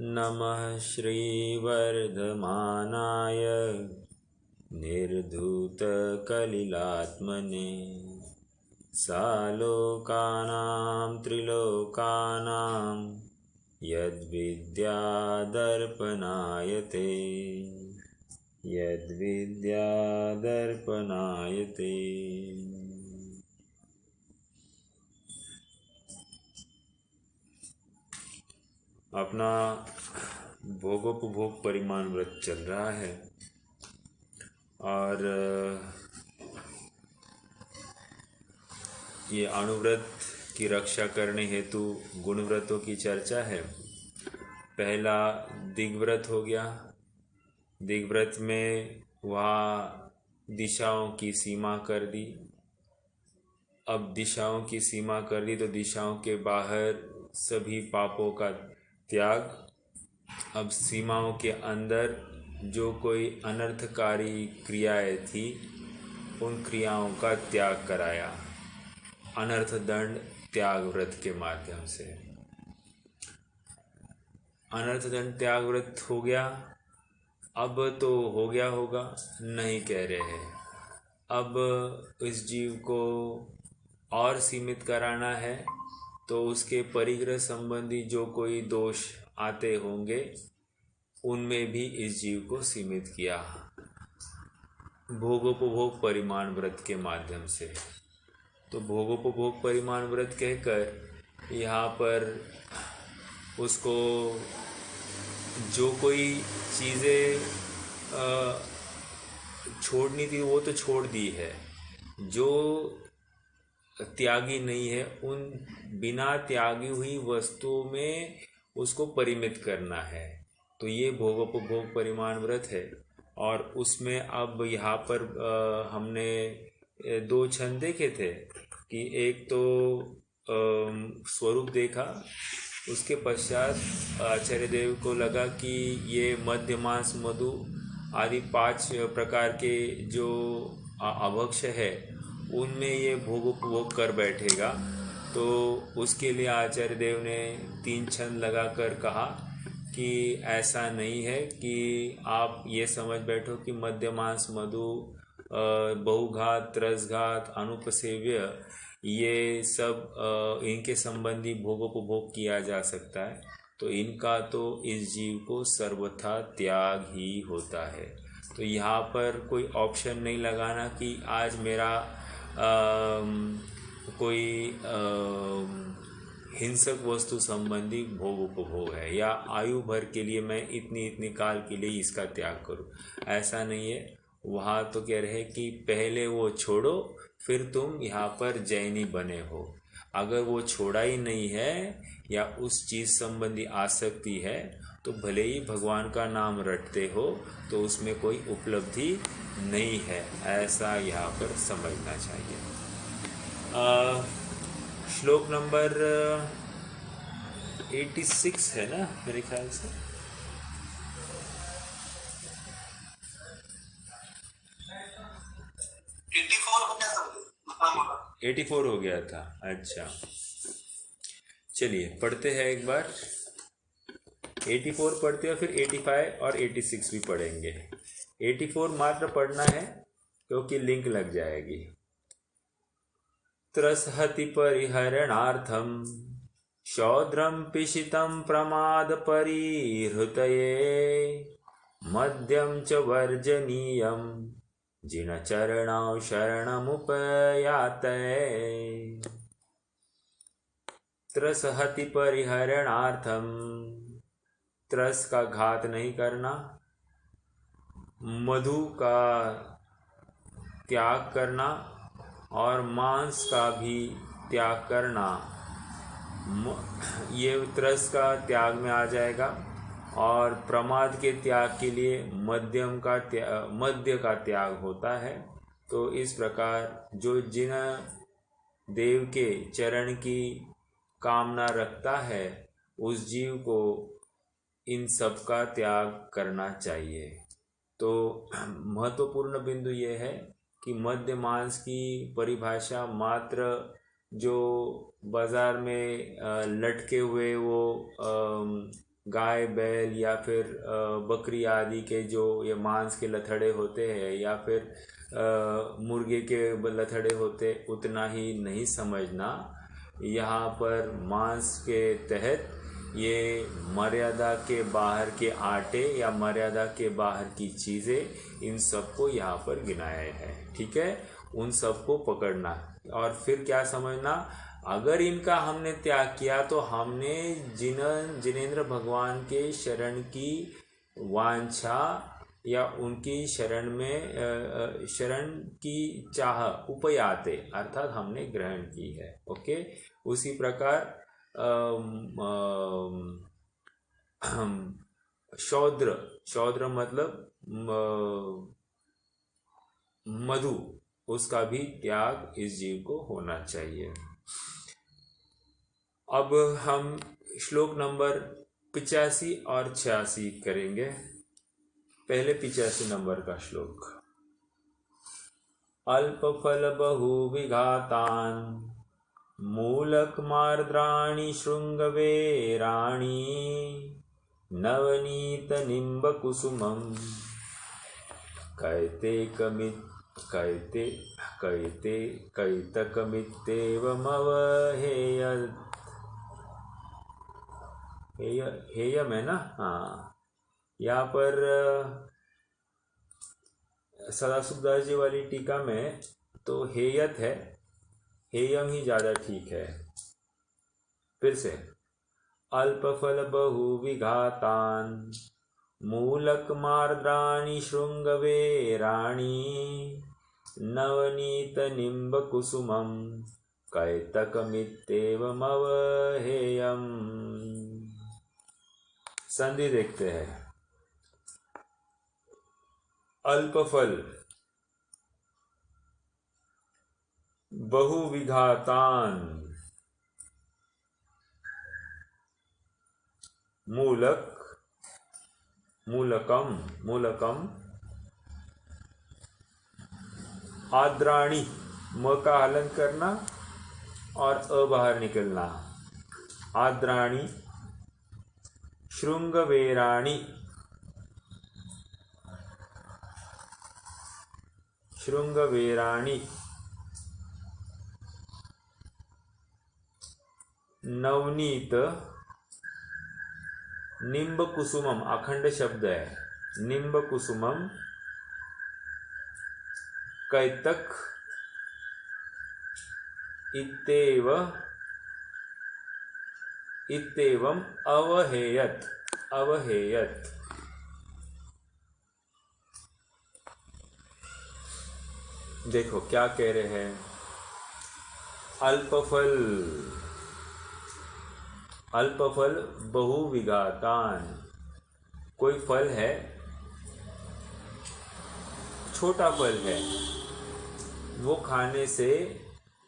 नमः श्रीवर्धमानाय निर्धूतकलिलात्मने सालोकानां त्रिलोकानां यद्विद्यादर्पणायते यद्विद्यादर्पणायते। अपना भोगोपभोग परिमाण व्रत चल रहा है और ये अणुव्रत की रक्षा करने हेतु गुणव्रतों की चर्चा है। पहला दिग्व्रत हो गया। दिग्व्रत में वहाँ दिशाओं की सीमा कर दी। अब दिशाओं की सीमा कर दी तो दिशाओं के बाहर सभी पापों का त्याग। अब सीमाओं के अंदर जो कोई अनर्थकारी क्रियाएं थी उन क्रियाओं का त्याग कराया अनर्थ दंड त्याग व्रत के माध्यम से। अनर्थ दंड त्याग व्रत हो गया। अब तो हो गया होगा नहीं कह रहे हैं। अब इस जीव को और सीमित कराना है तो उसके परिग्रह संबंधी जो कोई दोष आते होंगे उनमें भी इस जीव को सीमित किया भोगोपभोग परिमाण व्रत के माध्यम से। तो भोगोपभोग परिमाण व्रत कहकर यहाँ पर उसको जो कोई चीज़ें छोड़नी थी वो तो छोड़ दी है। जो त्यागी नहीं है उन बिना त्यागी हुई वस्तुओं में उसको परिमित करना है। तो ये भोगोपभोग परिमाण व्रत है। और उसमें अब यहाँ पर हमने दो छंद देखे थे कि एक तो स्वरूप देखा। उसके पश्चात आचार्य देव को लगा कि ये मध्य मांस मधु आदि 5 प्रकार के जो अभक्ष है उनमें ये भोगोपभोग कर बैठेगा। तो उसके लिए आचार्य देव ने 3 छंद लगाकर कहा कि ऐसा नहीं है कि आप ये समझ बैठो कि मध्य मांस मधु बहुघात त्रसघात अनुपसेव्य ये सब इनके संबंधी भोगोपभोग किया जा सकता है। तो इनका तो इस जीव को सर्वथा त्याग ही होता है। तो यहाँ पर कोई ऑप्शन नहीं लगाना कि आज मेरा कोई हिंसक वस्तु संबंधी भोग उपभोग है या आयु भर के लिए मैं इतनी काल के लिए इसका त्याग करूं, ऐसा नहीं है। वहाँ तो कह रहे कि पहले वो छोड़ो फिर तुम यहाँ पर जैनी बने हो। अगर वो छोड़ा ही नहीं है या उस चीज़ संबंधी आसक्ति है तो भले ही भगवान का नाम रटते हो तो उसमें कोई उपलब्धि नहीं है, ऐसा यहाँ पर समझना चाहिए। श्लोक नंबर 86 है ना मेरे ख्याल से। 84 हो गया था। अच्छा चलिए पढ़ते हैं एक बार। 84 पढ़ते हैं फिर 85 और 86 भी पढ़ेंगे। 84 मात्र पढ़ना है क्योंकि लिंक लग जाएगी। त्रसहति परिहरणार्थम शौद्रम पिशितम प्रमाद परिहृतये मध्यम च वर्जनीयम जिनचरणौ शरणमुपयाते। त्रसहति परिहरणार्थम, त्रस का घात नहीं करना, मधु का त्याग करना और मांस का भी त्याग करना, ये त्रस का त्याग में आ जाएगा। और प्रमाद के त्याग के लिए मध्य का त्याग होता है। तो इस प्रकार जो जिन देव के चरण की कामना रखता है उस जीव को इन सब का त्याग करना चाहिए। तो महत्वपूर्ण बिंदु ये है कि मध्य मांस की परिभाषा मात्र जो बाजार में लटके हुए वो गाय बैल या फिर बकरी आदि के जो ये मांस के लथड़े होते हैं या फिर मुर्गे के लथड़े होते, उतना ही नहीं समझना। यहाँ पर मांस के तहत ये मर्यादा के बाहर के आटे या मर्यादा के बाहर की चीज़ें, इन सबको यहाँ पर गिनाया है। ठीक है, उन सबको पकड़ना और फिर क्या समझना, अगर इनका हमने त्याग किया तो हमने जिनेंद्र भगवान के शरण की वांछा या उनकी शरण में शरण की चाह उपयाते अर्थात हमने ग्रहण की है। ओके, उसी प्रकार शौद्र मतलब मधु, उसका भी त्याग इस जीव को होना चाहिए। अब हम श्लोक नंबर 85 और 86 करेंगे। पहले 85 नंबर का श्लोक। अल्प फल बहु विघातान मूलक मार्द्राणि शृंगवेराणि नवनीत निम्ब कुसुमं हेयम है ना। हाँ, यहाँ पर सदाशिवदास जी वाली टीका में तो हेयत है, हेयम ही ज़्यादा ठीक है। फिर से, अल्प फल बहु विघातान मूलक मार्द्राणि शृंगवेराणि नवनीत निम्ब कुसुमं कैतकमित्येवमवहेयम्। संधि देखते हैं। अल्प फल बहु विघातान मूलकम आद्राणी, म का हलन करना और अ बाहर निकलना, आद्राणी शृंगवेराणी नवनीत निम्ब कुसुमम, अखंड शब्द है, निम्ब कुसुमम कैतक इत्येवम अवहेयत। देखो क्या कह रहे हैं। अल्पफल बहु विघातान, कोई फल है, छोटा फल है, वो खाने से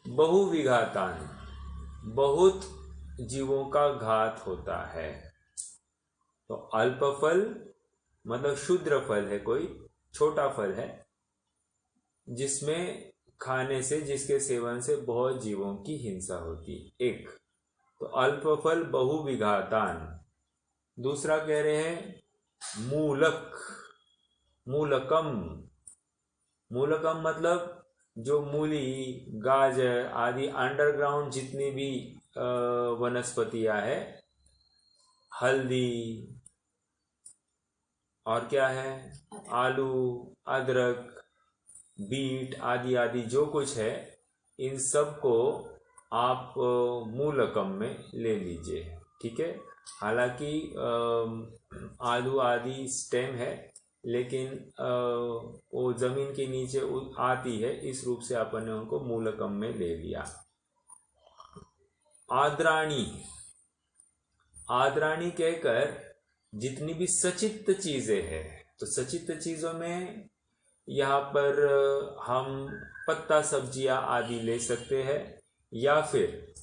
बहु विघातान, बहुत जीवों का घात होता है। तो अल्पफल मतलब क्षुद्र फल है, कोई छोटा फल है जिसमें खाने से, जिसके सेवन से बहुत जीवों की हिंसा होती। एक तो अल्पफल बहु विघातान। दूसरा कह रहे हैं मूलकम मतलब जो मूली, गाजर आदि अंडरग्राउंड जितनी भी वनस्पतियां है, हल्दी और क्या है, आलू, अदरक, बीट आदि आदि जो कुछ है, इन सब को आप मूलकम में ले लीजिए। ठीक है, हालांकि आलू आदि स्टेम है, लेकिन वो जमीन के नीचे आती है, इस रूप से अपन ने उनको मूलकम में ले लिया। आद्राणी कहकर जितनी भी सचित्त चीजें हैं, तो सचित्त चीजों में यहाँ पर हम पत्ता सब्जियां आदि ले सकते हैं, या फिर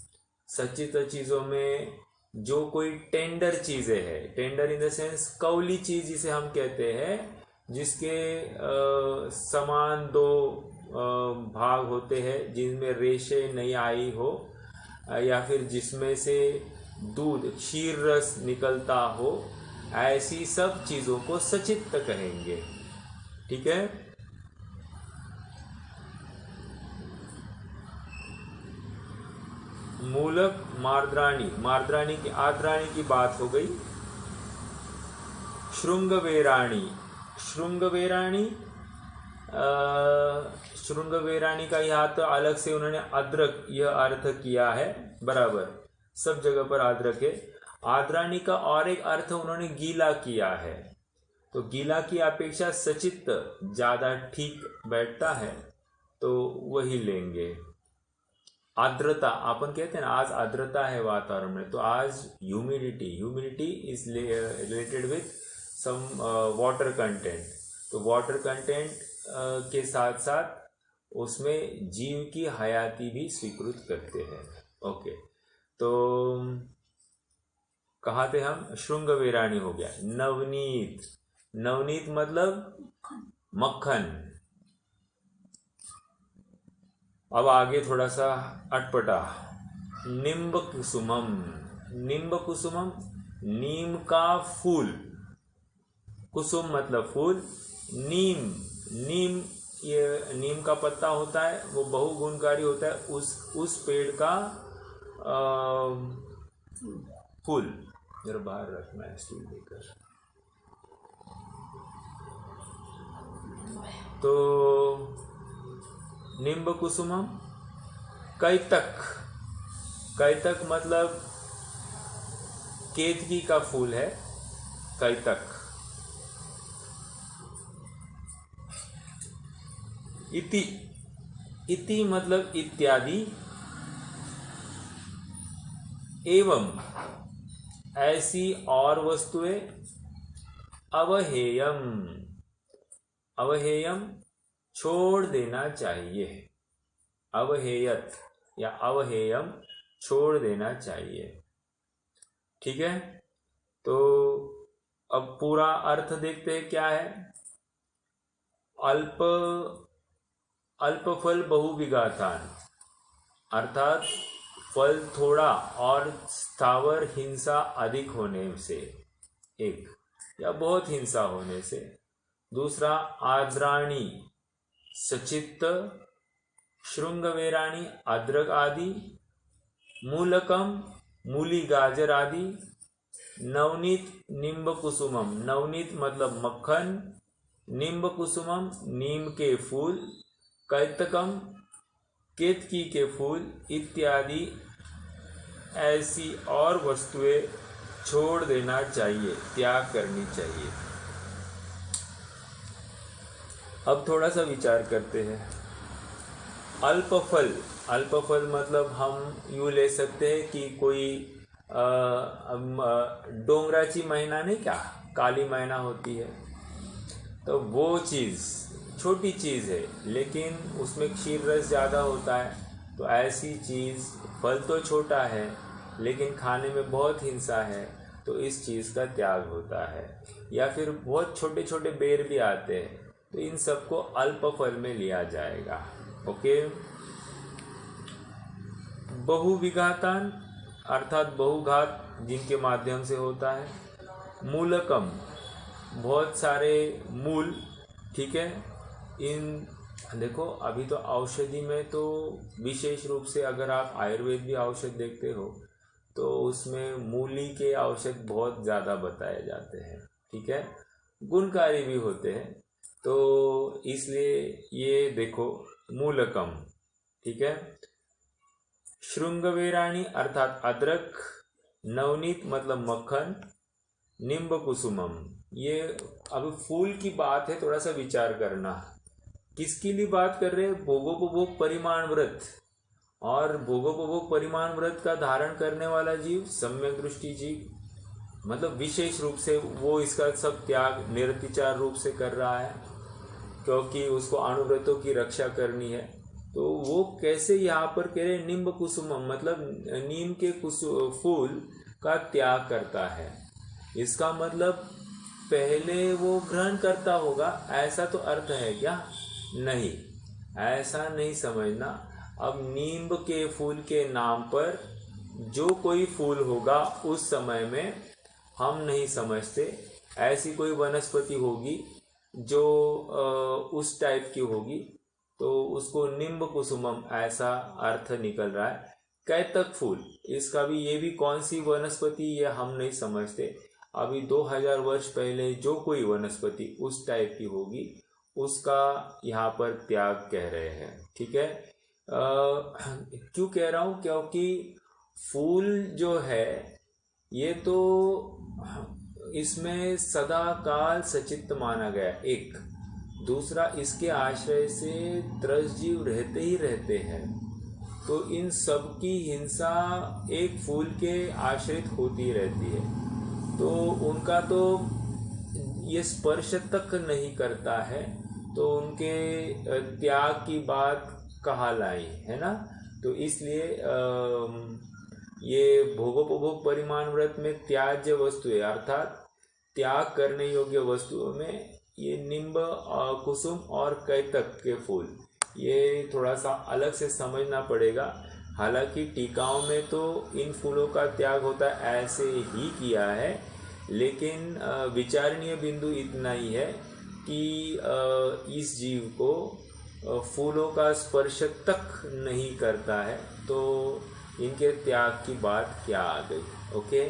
सचित्त चीजों में जो कोई टेंडर चीजें हैं, टेंडर इन द सेंस कौली चीज जिसे हम कहते हैं, जिसके समान दो भाग होते हैं, जिनमें रेशे नहीं आई हो, या फिर जिसमें से दूध क्षीर रस निकलता हो, ऐसी सब चीजों को सचित्त कहेंगे। ठीक है। मूलक मार्द्राणी, मार्द्राणी की आर्द्राणी की बात हो गई। श्रृंगवेराणी, श्रृंगवेराणी श्रृंगवेराणी का यहाँ तो अलग से उन्होंने अद्रक यह अर्थ किया है, बराबर सब जगह पर अद्रक है। आर्द्राणी का और एक अर्थ उन्होंने गीला किया है, तो गीला की अपेक्षा सचित्त ज्यादा ठीक बैठता है, तो वही लेंगे। आर्द्रता, अपन कहते हैं ना आज आर्द्रता है वातावरण में, तो आज humidity, humidity is related with some water content, तो वाटर कंटेंट के साथ साथ उसमें जीव की हयाती भी स्वीकृत करते हैं। ओके, तो कहाँ थे हम? श्रृंगवेराणी हो गया। नवनीत, नवनीत मतलब मक्खन। अब आगे थोड़ा सा अटपटा। निम्ब कुसुमम, निम्ब कुसुमम नीम का फूल, कुसुम मतलब फूल, नीम, नीम ये नीम का पत्ता होता है, वो बहुगुणकारी होता है, उस पेड़ का फूल। जरा बाहर रखना है स्टूल लेकर। तो निम्ब कुसुमम कैतक, कैतक मतलब केतकी का फूल है कैतक। इति, इति मतलब इत्यादि। एवं ऐसी और वस्तुएं। अवहेयम, अवहेयम छोड़ देना चाहिए, अवहेयत या अवहेयम छोड़ देना चाहिए। ठीक है, तो अब पूरा अर्थ देखते हैं क्या है। अल्प, अल्पफल बहुविघातान, अर्थात फल थोड़ा और स्थावर हिंसा अधिक होने से, एक या बहुत हिंसा होने से। दूसरा आर्द्राणी सचित्त, श्रृंगवेराणी अद्रक आदि, मूलकम मूली गाजर आदि, नवनीत निम्ब कुसुमम, नवनीत मतलब मक्खन, निम्ब कुसुमम नीम के फूल, कैतकम केतकी के फूल इत्यादि ऐसी और वस्तुएं छोड़ देना चाहिए, त्याग करनी चाहिए। अब थोड़ा सा विचार करते हैं। अल्पफल, अल्पफल मतलब हम यूँ ले सकते हैं कि कोई डोंगराची महीना नहीं क्या, काली महीना होती है, तो वो चीज़ छोटी चीज़ है लेकिन उसमें क्षीर रस ज़्यादा होता है, तो ऐसी चीज़, फल तो छोटा है लेकिन खाने में बहुत हिंसा है, तो इस चीज़ का त्याग होता है। या फिर बहुत छोटे छोटे बेर भी आते हैं, तो इन सबको अल्प फल में लिया जाएगा। ओके। बहुविघातान अर्थात बहुघात जिनके माध्यम से होता है। मूलकम बहुत सारे मूल, ठीक है। इन देखो अभी तो औषधि में तो विशेष रूप से अगर आप आयुर्वेद भी औषध देखते हो तो उसमें मूली के औषध बहुत ज़्यादा बताए जाते हैं, ठीक है, गुणकारी भी होते हैं, तो इसलिए ये देखो मूलकम, ठीक है। श्रृंगवेराणी अर्थात अदरक, नवनीत मतलब मक्खन, निम्ब कुसुमम, ये अब फूल की बात है, थोड़ा सा विचार करना किसके लिए बात कर रहे हैं। भोगोपभोग परिमाण व्रत, और भोगोपभोग परिमाण व्रत का धारण करने वाला जीव सम्यक दृष्टि जीव, मतलब विशेष रूप से वो इसका सब त्याग निरतिचार रूप से कर रहा है क्योंकि उसको अनुव्रतों की रक्षा करनी है। तो वो कैसे यहाँ पर कह रहे निम्ब कुसुमम मतलब नीम के फूल का त्याग करता है, इसका मतलब पहले वो ग्रहण करता होगा, ऐसा तो अर्थ है क्या? नहीं, ऐसा नहीं समझना। अब नींब के फूल के नाम पर जो कोई फूल होगा उस समय में हम नहीं समझते, ऐसी कोई वनस्पति होगी जो उस टाइप की होगी, तो उसको निम्ब कुसुमम ऐसा अर्थ निकल रहा है। कैतक फूल, इसका भी, ये भी कौन सी वनस्पति ये हम नहीं समझते। अभी 2000 वर्ष पहले जो कोई वनस्पति उस टाइप की होगी उसका यहाँ पर त्याग कह रहे हैं। ठीक है, क्यों कह रहा हूँ, क्योंकि फूल जो है ये तो इसमें सदा काल सचित्त माना गया, एक। दूसरा, इसके आश्रय से त्रस जीव रहते ही रहते हैं, तो इन सब की हिंसा एक फूल के आश्रित होती रहती है, तो उनका तो ये स्पर्श तक नहीं करता है, तो उनके त्याग की बात कहाँ लाई, है ना। तो इसलिए ये भोगोपभोग परिमाण व्रत में त्याज्य वस्तु है, अर्थात त्याग करने योग्य वस्तुओं में ये निम्ब, कुसुम और कैतक के फूल, ये थोड़ा सा अलग से समझना पड़ेगा। हालांकि टीकाओं में तो इन फूलों का त्याग होता है ऐसे ही किया है, लेकिन विचारणीय बिंदु इतना ही है कि इस जीव को फूलों का स्पर्श तक नहीं करता है, तो इनके त्याग की बात क्या आ गई। ओके,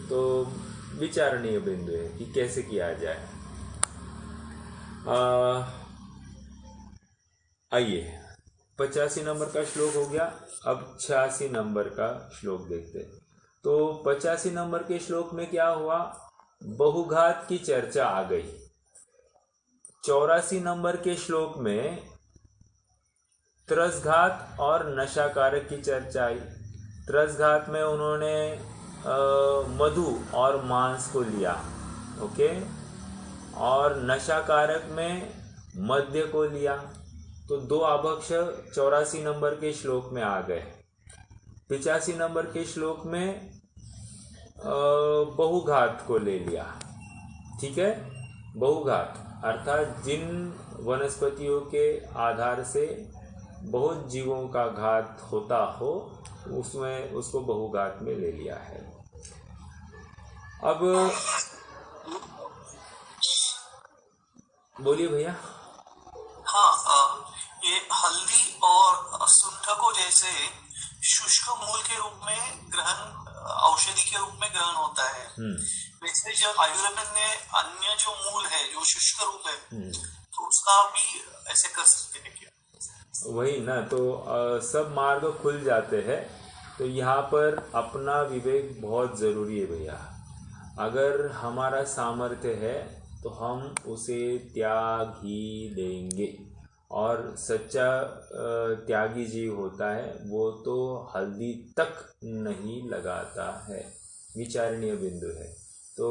तो विचारणीय बिंदु है कि कैसे किया जाए। आइए, 85 नंबर का श्लोक हो गया, अब 86 नंबर का श्लोक देखते हैं। तो 85 नंबर के श्लोक में क्या हुआ, बहुघात की चर्चा आ गई। 84 नंबर के श्लोक में त्रसघात और नशाकारक की चर्चा आई। त्रसघात में उन्होंने मधु और मांस को लिया, ओके, और नशाकारक में मद्य को लिया। तो दो आभक्ष 84 नंबर के श्लोक में आ गए। 85 नंबर के श्लोक में बहुघात को ले लिया। ठीक है, बहुघात अर्थात जिन वनस्पतियों के आधार से बहुत जीवों का घात होता हो, उसमें उसको बहुघात में ले लिया है। अब बोलिए भैया। हाँ, ये हल्दी और सुंठ को जैसे शुष्क मूल के रूप में ग्रहण, औषधि के रूप में ग्रहण होता है, वैसे जब आयुर्वेद में अन्य जो मूल है जो शुष्क रूप है, तो उसका भी ऐसे कर सकते हैं क्या? वही ना, तो सब मार्ग खुल जाते हैं। तो यहाँ पर अपना विवेक बहुत ज़रूरी है भैया। अगर हमारा सामर्थ्य है तो हम उसे त्याग ही देंगे, और सच्चा त्यागी जीव होता है वो तो हल्दी तक नहीं लगाता है, विचारणीय बिंदु है। तो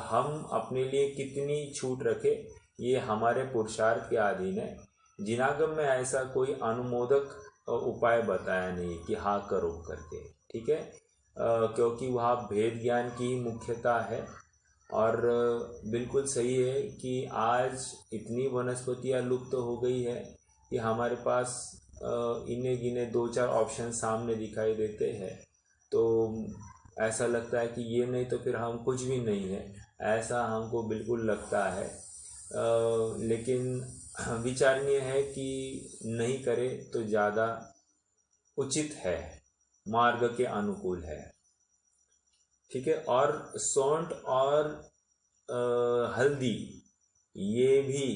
हम अपने लिए कितनी छूट रखें ये हमारे पुरुषार्थ के अधीन है। जिनागम में ऐसा कोई अनुमोदक उपाय बताया नहीं कि हाँ करो करके, ठीक है, क्योंकि वहाँ भेद ज्ञान की मुख्यता है। और बिल्कुल सही है कि आज इतनी वनस्पतियाँ लुप्त हो गई है कि हमारे पास इन्हें गिने 2-4 ऑप्शन सामने दिखाई देते हैं, तो ऐसा लगता है कि ये नहीं तो फिर हम कुछ भी नहीं है, ऐसा हमको बिल्कुल लगता है। लेकिन विचारणीय है कि नहीं करे तो ज़्यादा उचित है, मार्ग के अनुकूल है। ठीक है, और सौंठ और हल्दी ये भी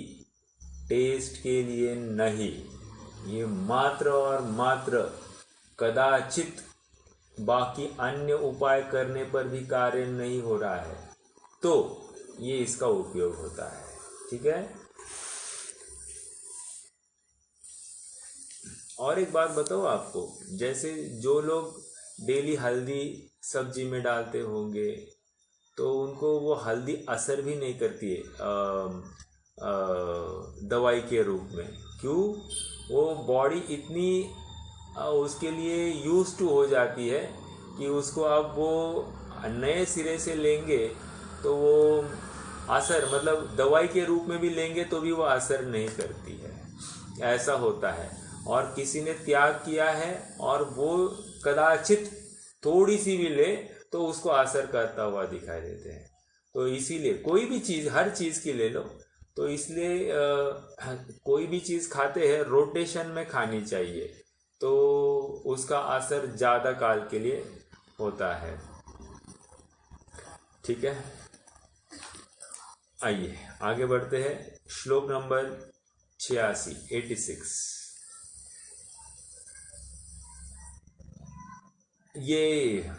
टेस्ट के लिए नहीं, ये मात्र और मात्र कदाचित बाकी अन्य उपाय करने पर भी कार्य नहीं हो रहा है तो ये इसका उपयोग होता है। ठीक है, और एक बात बताओ आपको, जैसे जो लोग डेली हल्दी सब्जी में डालते होंगे तो उनको वो हल्दी असर भी नहीं करती है दवाई के रूप में। क्यों? वो बॉडी इतनी उसके लिए यूज टू हो जाती है कि उसको अब वो नए सिरे से लेंगे तो वो असर, मतलब दवाई के रूप में भी लेंगे तो भी वो असर नहीं करती है, ऐसा होता है। और किसी ने त्याग किया है और वो कदाचित थोड़ी सी भी ले तो उसको असर करता हुआ दिखाई देते हैं। तो इसीलिए कोई भी चीज़, हर चीज़ की ले लो, तो इसलिए कोई भी चीज़ खाते हैं रोटेशन में खानी चाहिए, तो उसका असर ज़्यादा काल के लिए होता है। ठीक है, आइए आगे बढ़ते हैं। श्लोक नंबर 86। ये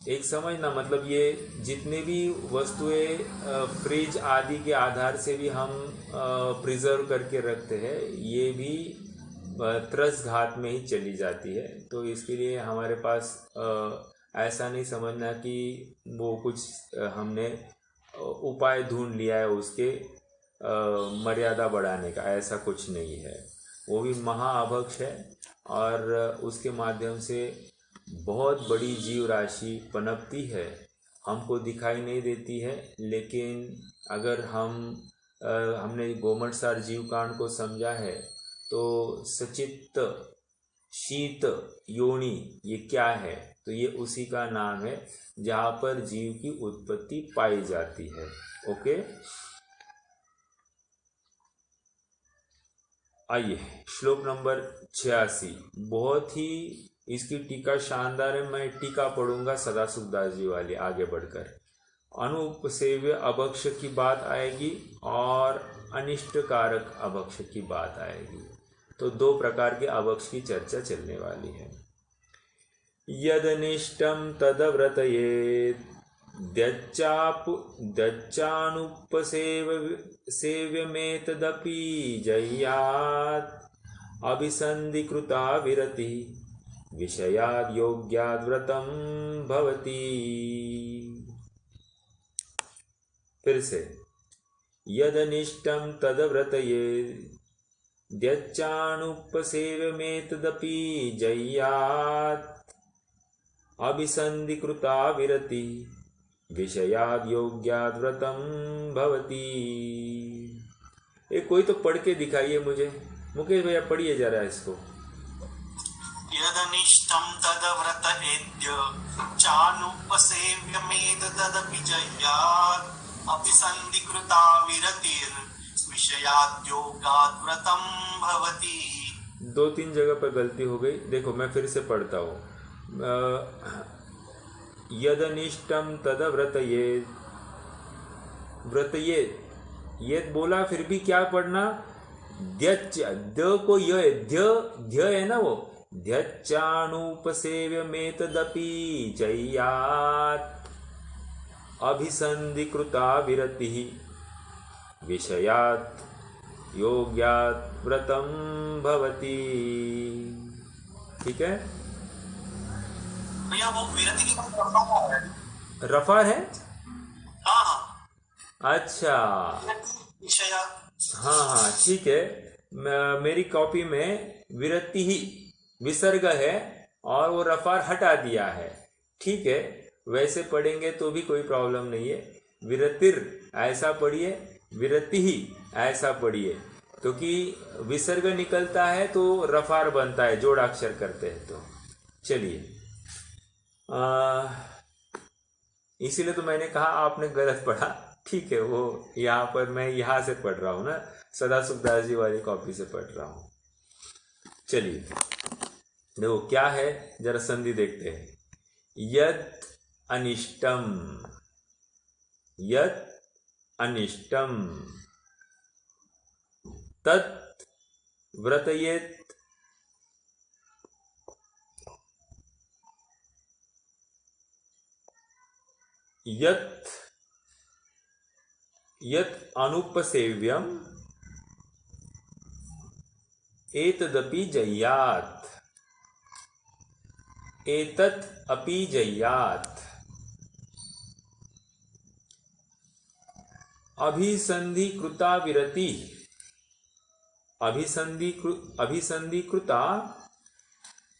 एक समझना, मतलब ये जितने भी वस्तुएं फ्रिज आदि के आधार से भी हम प्रिजर्व करके रखते हैं, ये भी त्रस घात में ही चली जाती है। तो इसके लिए हमारे पास ऐसा नहीं समझना कि वो कुछ हमने उपाय ढूंढ लिया है उसके मर्यादा बढ़ाने का, ऐसा कुछ नहीं है। वो भी महाअभक्ष है और उसके माध्यम से बहुत बड़ी जीव राशि पनपती है, हमको दिखाई नहीं देती है। लेकिन अगर हमने गोमटसार जीव कांड को समझा है तो सचित्त शीत योनि ये क्या है, तो ये उसी का नाम है जहाँ पर जीव की उत्पत्ति पाई जाती है। ओके, आइए श्लोक नंबर 86। बहुत ही इसकी टीका शानदार है, मैं टीका पढ़ूंगा सदासुखदास जी वाली। आगे बढ़कर अनुपसेव्य अभक्ष की बात आएगी और अनिष्टकारक अभक्ष की बात आएगी। तो दो प्रकार के अभक्ष की चर्चा चलने वाली है। यदनिष्टम तदव्रतयेत् सेव्यमेतदपि जय्यात् अभिसन्धिकृता विरति विषयाद् योग्याद् व्रतं भवति। फिर से, यदनिष्टं तदव्रतयेत् द्यच्चानुपसेव्यमेतदपि जय्यात् अभिसन्धिकृता विरति विषयाद् योग्याद् व्रतं भवति। एक कोई तो पढ़ के दिखाइए मुझे, मुकेश भैया पढ़िए जरा इसको। यदनिष्टं तदव्रतयेद्य चानुपसेव्यमेतदपि जय्यात् अभिसन्धिकृता विरतिर् विषयाद् योगाद् व्रतं भवति। 2-3 जगह पर गलती हो गई, देखो मैं फिर से पढ़ता हूँ। यदनिष्टम तदव्रतयेत्, व्रतयेत् ये बोला, फिर भी क्या पढ़ना, द्यच, द को ध्य है ना, वो ध्यच्चानुपसेव्यमेतदपि जय्यात् अभिसन्धिकृता विरतिः विषयात् योग्यात् व्रतं भवति। ठीक है भैया, वो विरति की रफा है। हाँ, अच्छा, हाँ ठीक है। मेरी कॉपी में विरति ही विसर्ग है और वो रफार हटा दिया है। ठीक है, वैसे पढ़ेंगे तो भी कोई प्रॉब्लम नहीं है। विरतिर ऐसा पढ़िए, विरति ही ऐसा पढ़िए, क्योंकि विसर्ग निकलता है तो रफार बनता है, जोड़ाक्षर करते हैं। तो चलिए, इसीलिए तो मैंने कहा आपने गलत पढ़ा। ठीक है, वो यहाँ पर मैं यहाँ से पढ़ रहा हूँ ना, सदासुखदास जी वाली कॉपी से पढ़ रहा हूँ। चलिए देखो क्या है, जरा संधि देखते हैं। यत् अनिष्टम, यत् अनिष्टम तत् व्रतयेत्, यत् यत् अनुपसेव्यम एतदपि जय्यात्, एतत् अपि जय्यात् अभिसन्धिकृता विरति, अभिसन्धिकृता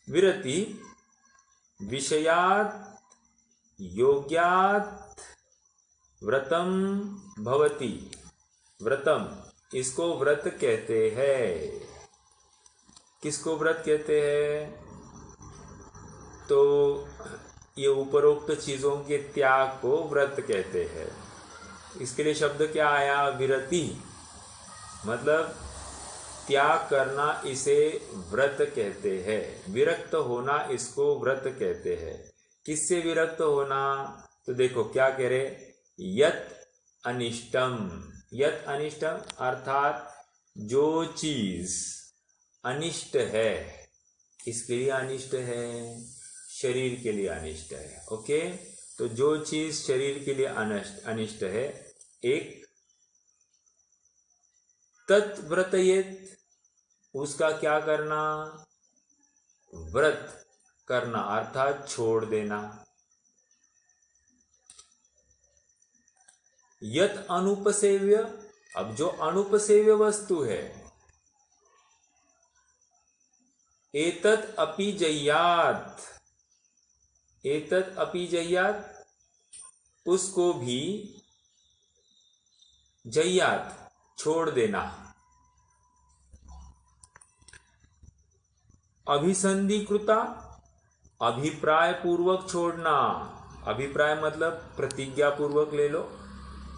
विरति विषयात् योग्यात् व्रतं भवति। व्रतम, इसको व्रत कहते हैं। किसको व्रत कहते हैं? तो ये उपरोक्त चीजों के त्याग को व्रत कहते हैं। इसके लिए शब्द क्या आया? विरति, मतलब त्याग करना, इसे व्रत कहते हैं। विरक्त होना इसको व्रत कहते हैं। किससे विरक्त होना? तो देखो क्या कह रहे, यत अनिष्टम। यत अनिष्टम अर्थात जो चीज अनिष्ट है, किसके लिए अनिष्ट है? शरीर के लिए अनिष्ट है। ओके, तो जो चीज शरीर के लिए अनिष्ट है, एक तत्व्रतयेत, उसका क्या करना? व्रत करना अर्थात छोड़ देना। यत अनुपसेव्य, अब जो अनुपसेव्य वस्तु है, एतत् अपि जय्यात्, एतत् अपि जय्यात्, उसको भी जय्यात् छोड़ देना। अभिसंधिकृता, अभिप्राय पूर्वक छोड़ना। अभिप्राय मतलब प्रतिज्ञा पूर्वक ले लो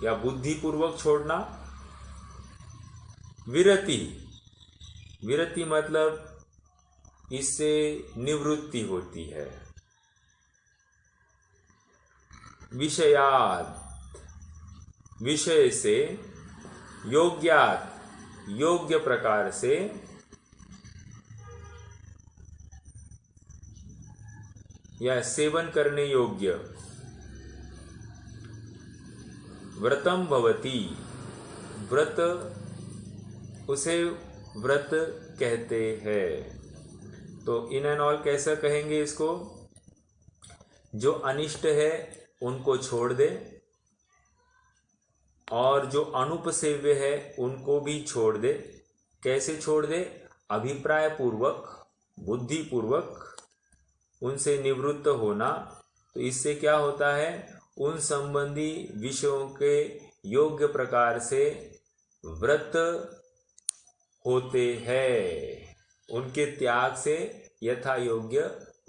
या बुद्धि पूर्वक छोड़ना। विरति, विरति मतलब इससे निवृत्ति होती है। विषयात्, विषय से, योग्यात्, योग्य प्रकार से, या सेवन करने योग्य। व्रतम भवति, व्रत, उसे व्रत कहते हैं। तो इन एंड ऑल कैसा कहेंगे इसको? जो अनिष्ट है उनको छोड़ दे, और जो अनुपसेव्य है उनको भी छोड़ दे। कैसे छोड़ दे? अभिप्राय पूर्वक, बुद्धि पूर्वक उनसे निवृत्त होना। तो इससे क्या होता है? उन संबंधी विषयों के योग्य प्रकार से व्रत होते हैं। उनके त्याग से यथा योग्य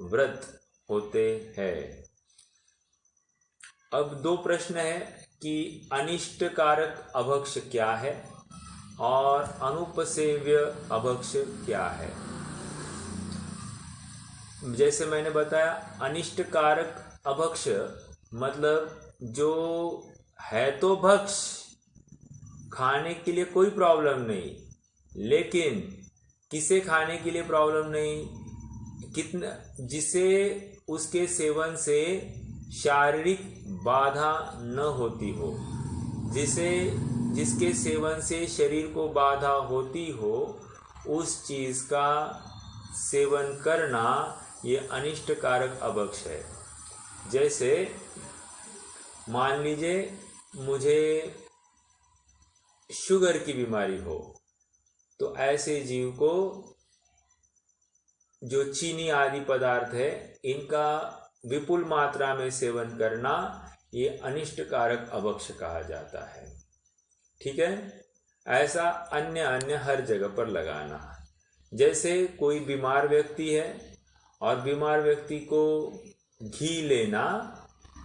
व्रत होते हैं। अब दो प्रश्न है कि अनिष्ट कारक अभक्ष क्या है और अनुपसेव्य अभक्ष क्या है। जैसे मैंने बताया, अनिष्ट कारक अभक्ष मतलब जो है तो भक्ष, खाने के लिए कोई प्रॉब्लम नहीं, लेकिन किसे खाने के लिए प्रॉब्लम नहीं? कितना, जिसे उसके सेवन से शारीरिक बाधा न होती हो, जिसके सेवन से शरीर को बाधा होती हो, उस चीज का सेवन करना ये अनिष्ट कारक अभक्ष है। जैसे मान लीजिए मुझे शुगर की बीमारी हो, तो ऐसे जीव को जो चीनी आदि पदार्थ है इनका विपुल मात्रा में सेवन करना ये अनिष्ट कारक अभक्ष कहा जाता है। ठीक है, ऐसा अन्य हर जगह पर लगाना। जैसे कोई बीमार व्यक्ति है और बीमार व्यक्ति को घी लेना,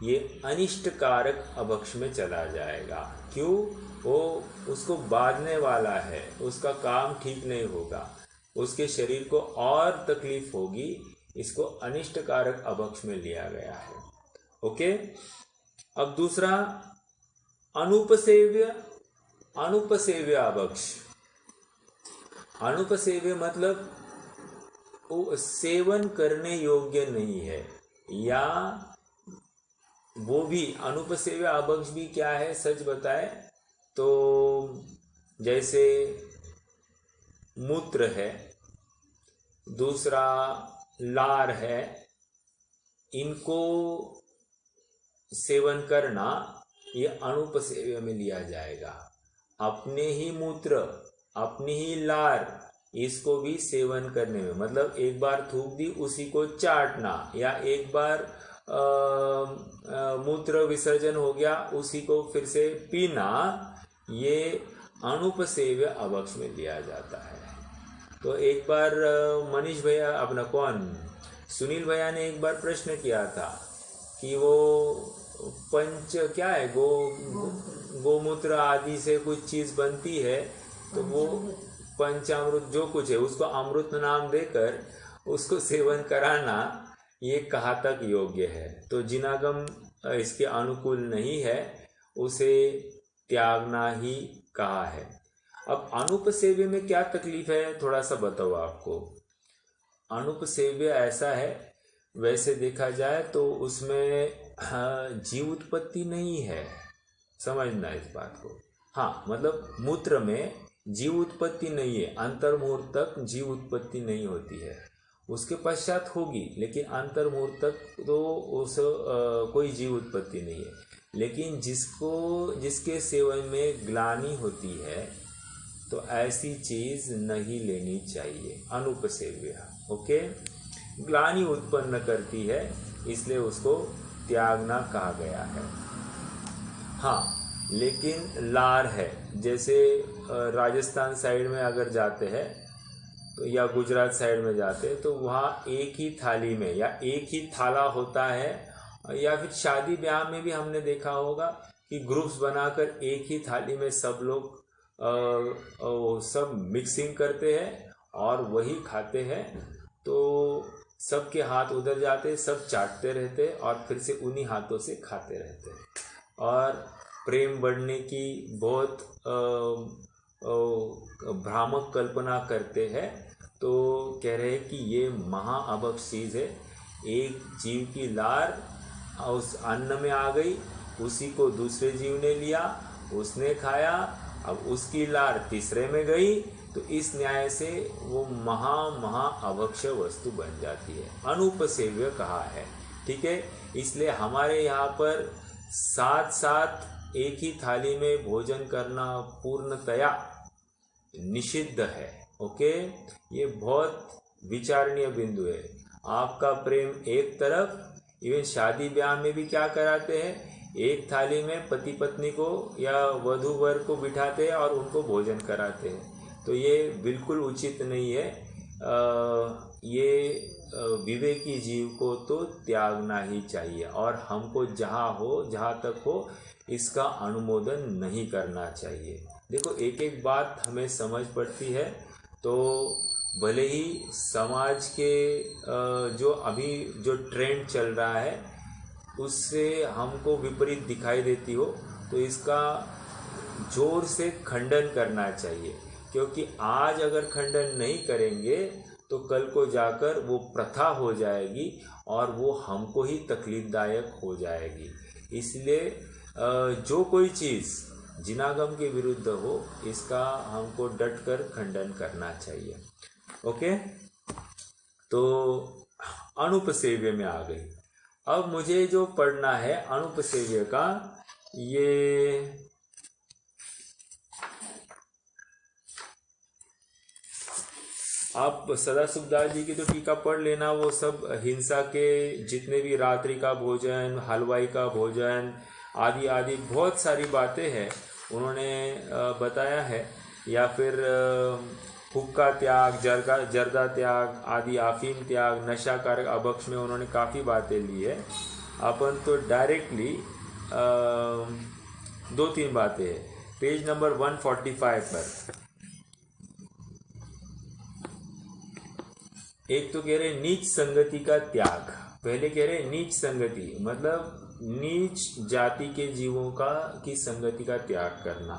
ये अनिष्ट कारक अभक्ष में चला जाएगा। क्यों? वो उसको बांधने वाला है, उसका काम ठीक नहीं होगा, उसके शरीर को और तकलीफ होगी, इसको अनिष्ट कारक अभक्ष में लिया गया है। ओके, अब दूसरा अनुपसेव्य, अनुपसेव्य अभक्ष। अनुपसेव्य मतलब वो सेवन करने योग्य नहीं है, या वो भी अनुपसेव्य अभक्ष भी क्या है सच बताए तो जैसे मूत्र है, दूसरा लार है, इनको सेवन करना ये अनुपसेव्य में लिया जाएगा। अपने ही मूत्र, अपनी ही लार, इसको भी सेवन करने में, मतलब एक बार थूक दी उसी को चाटना, या एक बार मूत्र विसर्जन हो गया उसी को फिर से पीना, ये अनुपसेव्य अभक्ष में लिया जाता है। तो एक बार मनीष भैया, अपना कौन, सुनील भैया ने एक बार प्रश्न किया था कि वो पंच क्या है, गोमूत्र आदि से कुछ चीज बनती है, तो वो पंचामृत जो कुछ है उसको अमृत नाम देकर उसको सेवन कराना ये कहाँ तक योग्य है। तो जिनागम इसके अनुकूल नहीं है, उसे त्यागना ही कहा है। अब अनुपसेव्य में क्या तकलीफ है थोड़ा सा बताओ आपको। अनुपसेव्य ऐसा है, वैसे देखा जाए तो उसमें जीव उत्पत्ति नहीं है, समझना इस बात को। हाँ, मतलब मूत्र में जीव उत्पत्ति नहीं है, अंतर्मुहूर्त तक जीव उत्पत्ति नहीं होती है, उसके पश्चात होगी, लेकिन अंतर्मुहूर्त तक तो उस कोई जीव उत्पत्ति नहीं है। लेकिन जिसके सेवन में ग्लानि होती है तो ऐसी चीज नहीं लेनी चाहिए, अनुपसेव्य। ओके, ग्लानि उत्पन्न करती है, इसलिए उसको त्यागना कहा गया है। हाँ, लेकिन लार है, जैसे राजस्थान साइड में अगर जाते हैं तो या गुजरात साइड में जाते हैं तो वहाँ एक ही थाली में या एक ही थाला होता है, या फिर शादी ब्याह में भी हमने देखा होगा कि ग्रुप्स बनाकर एक ही थाली में सब लोग सब मिक्सिंग करते हैं और वही खाते हैं। तो सबके हाथ उधर जाते, सब चाटते रहते और फिर से उन्हीं हाथों से खाते रहते हैं और प्रेम बढ़ने की बहुत भ्रामक कल्पना करते हैं। तो कह रहे हैं कि ये महाअभक्ष चीज़ है, एक जीव की लार उस अन्न में आ गई, उसी को दूसरे जीव ने लिया, उसने खाया, अब उसकी लार तीसरे में गई, तो इस न्याय से वो महाअभक्ष वस्तु बन जाती है, अनुपसेव्य कहा है। ठीक है, इसलिए हमारे यहाँ पर साथ साथ एक ही थाली में भोजन करना पूर्णतया निषिद्ध है। ओके, ये बहुत विचारणीय बिंदु है। आपका प्रेम एक तरफ, इवन शादी ब्याह में भी क्या कराते हैं, एक थाली में पति पत्नी को या वधू वर को बिठाते हैं और उनको भोजन कराते हैं। तो ये बिल्कुल उचित नहीं है। ये विवेकी जीव को तो त्यागना ही चाहिए और हमको जहाँ तक हो इसका अनुमोदन नहीं करना चाहिए। देखो, एक एक बात हमें समझ पड़ती है, तो भले ही समाज के जो अभी जो ट्रेंड चल रहा है उससे हमको विपरीत दिखाई देती हो, तो इसका जोर से खंडन करना चाहिए, क्योंकि आज अगर खंडन नहीं करेंगे तो कल को जाकर वो प्रथा हो जाएगी और वो हमको ही तकलीफदायक हो जाएगी। इसलिए जो कोई चीज़ जिनागम के विरुद्ध हो, इसका हमको डट कर खंडन करना चाहिए। ओके, तो अनुपसेव्य में आ गई। अब मुझे जो पढ़ना है अनुपसेव्य का, ये आप सदाशिवदास जी की तो टीका पढ़ लेना। वो सब हिंसा के जितने भी रात्रि का भोजन, हलवाई का भोजन आदि आदि बहुत सारी बातें हैं उन्होंने बताया है। या फिर हुक्का त्याग, जर्दा त्याग आदि, अफीम त्याग, नशाकारक अभक्ष में उन्होंने काफ़ी बातें ली है। अपन तो डायरेक्टली 2-3 बातें हैं। पेज नंबर 145 पर एक तो कह रहे नीच संगति का त्याग। पहले कह रहे नीच संगति मतलब नीच जाति के जीवों की संगति का त्याग करना।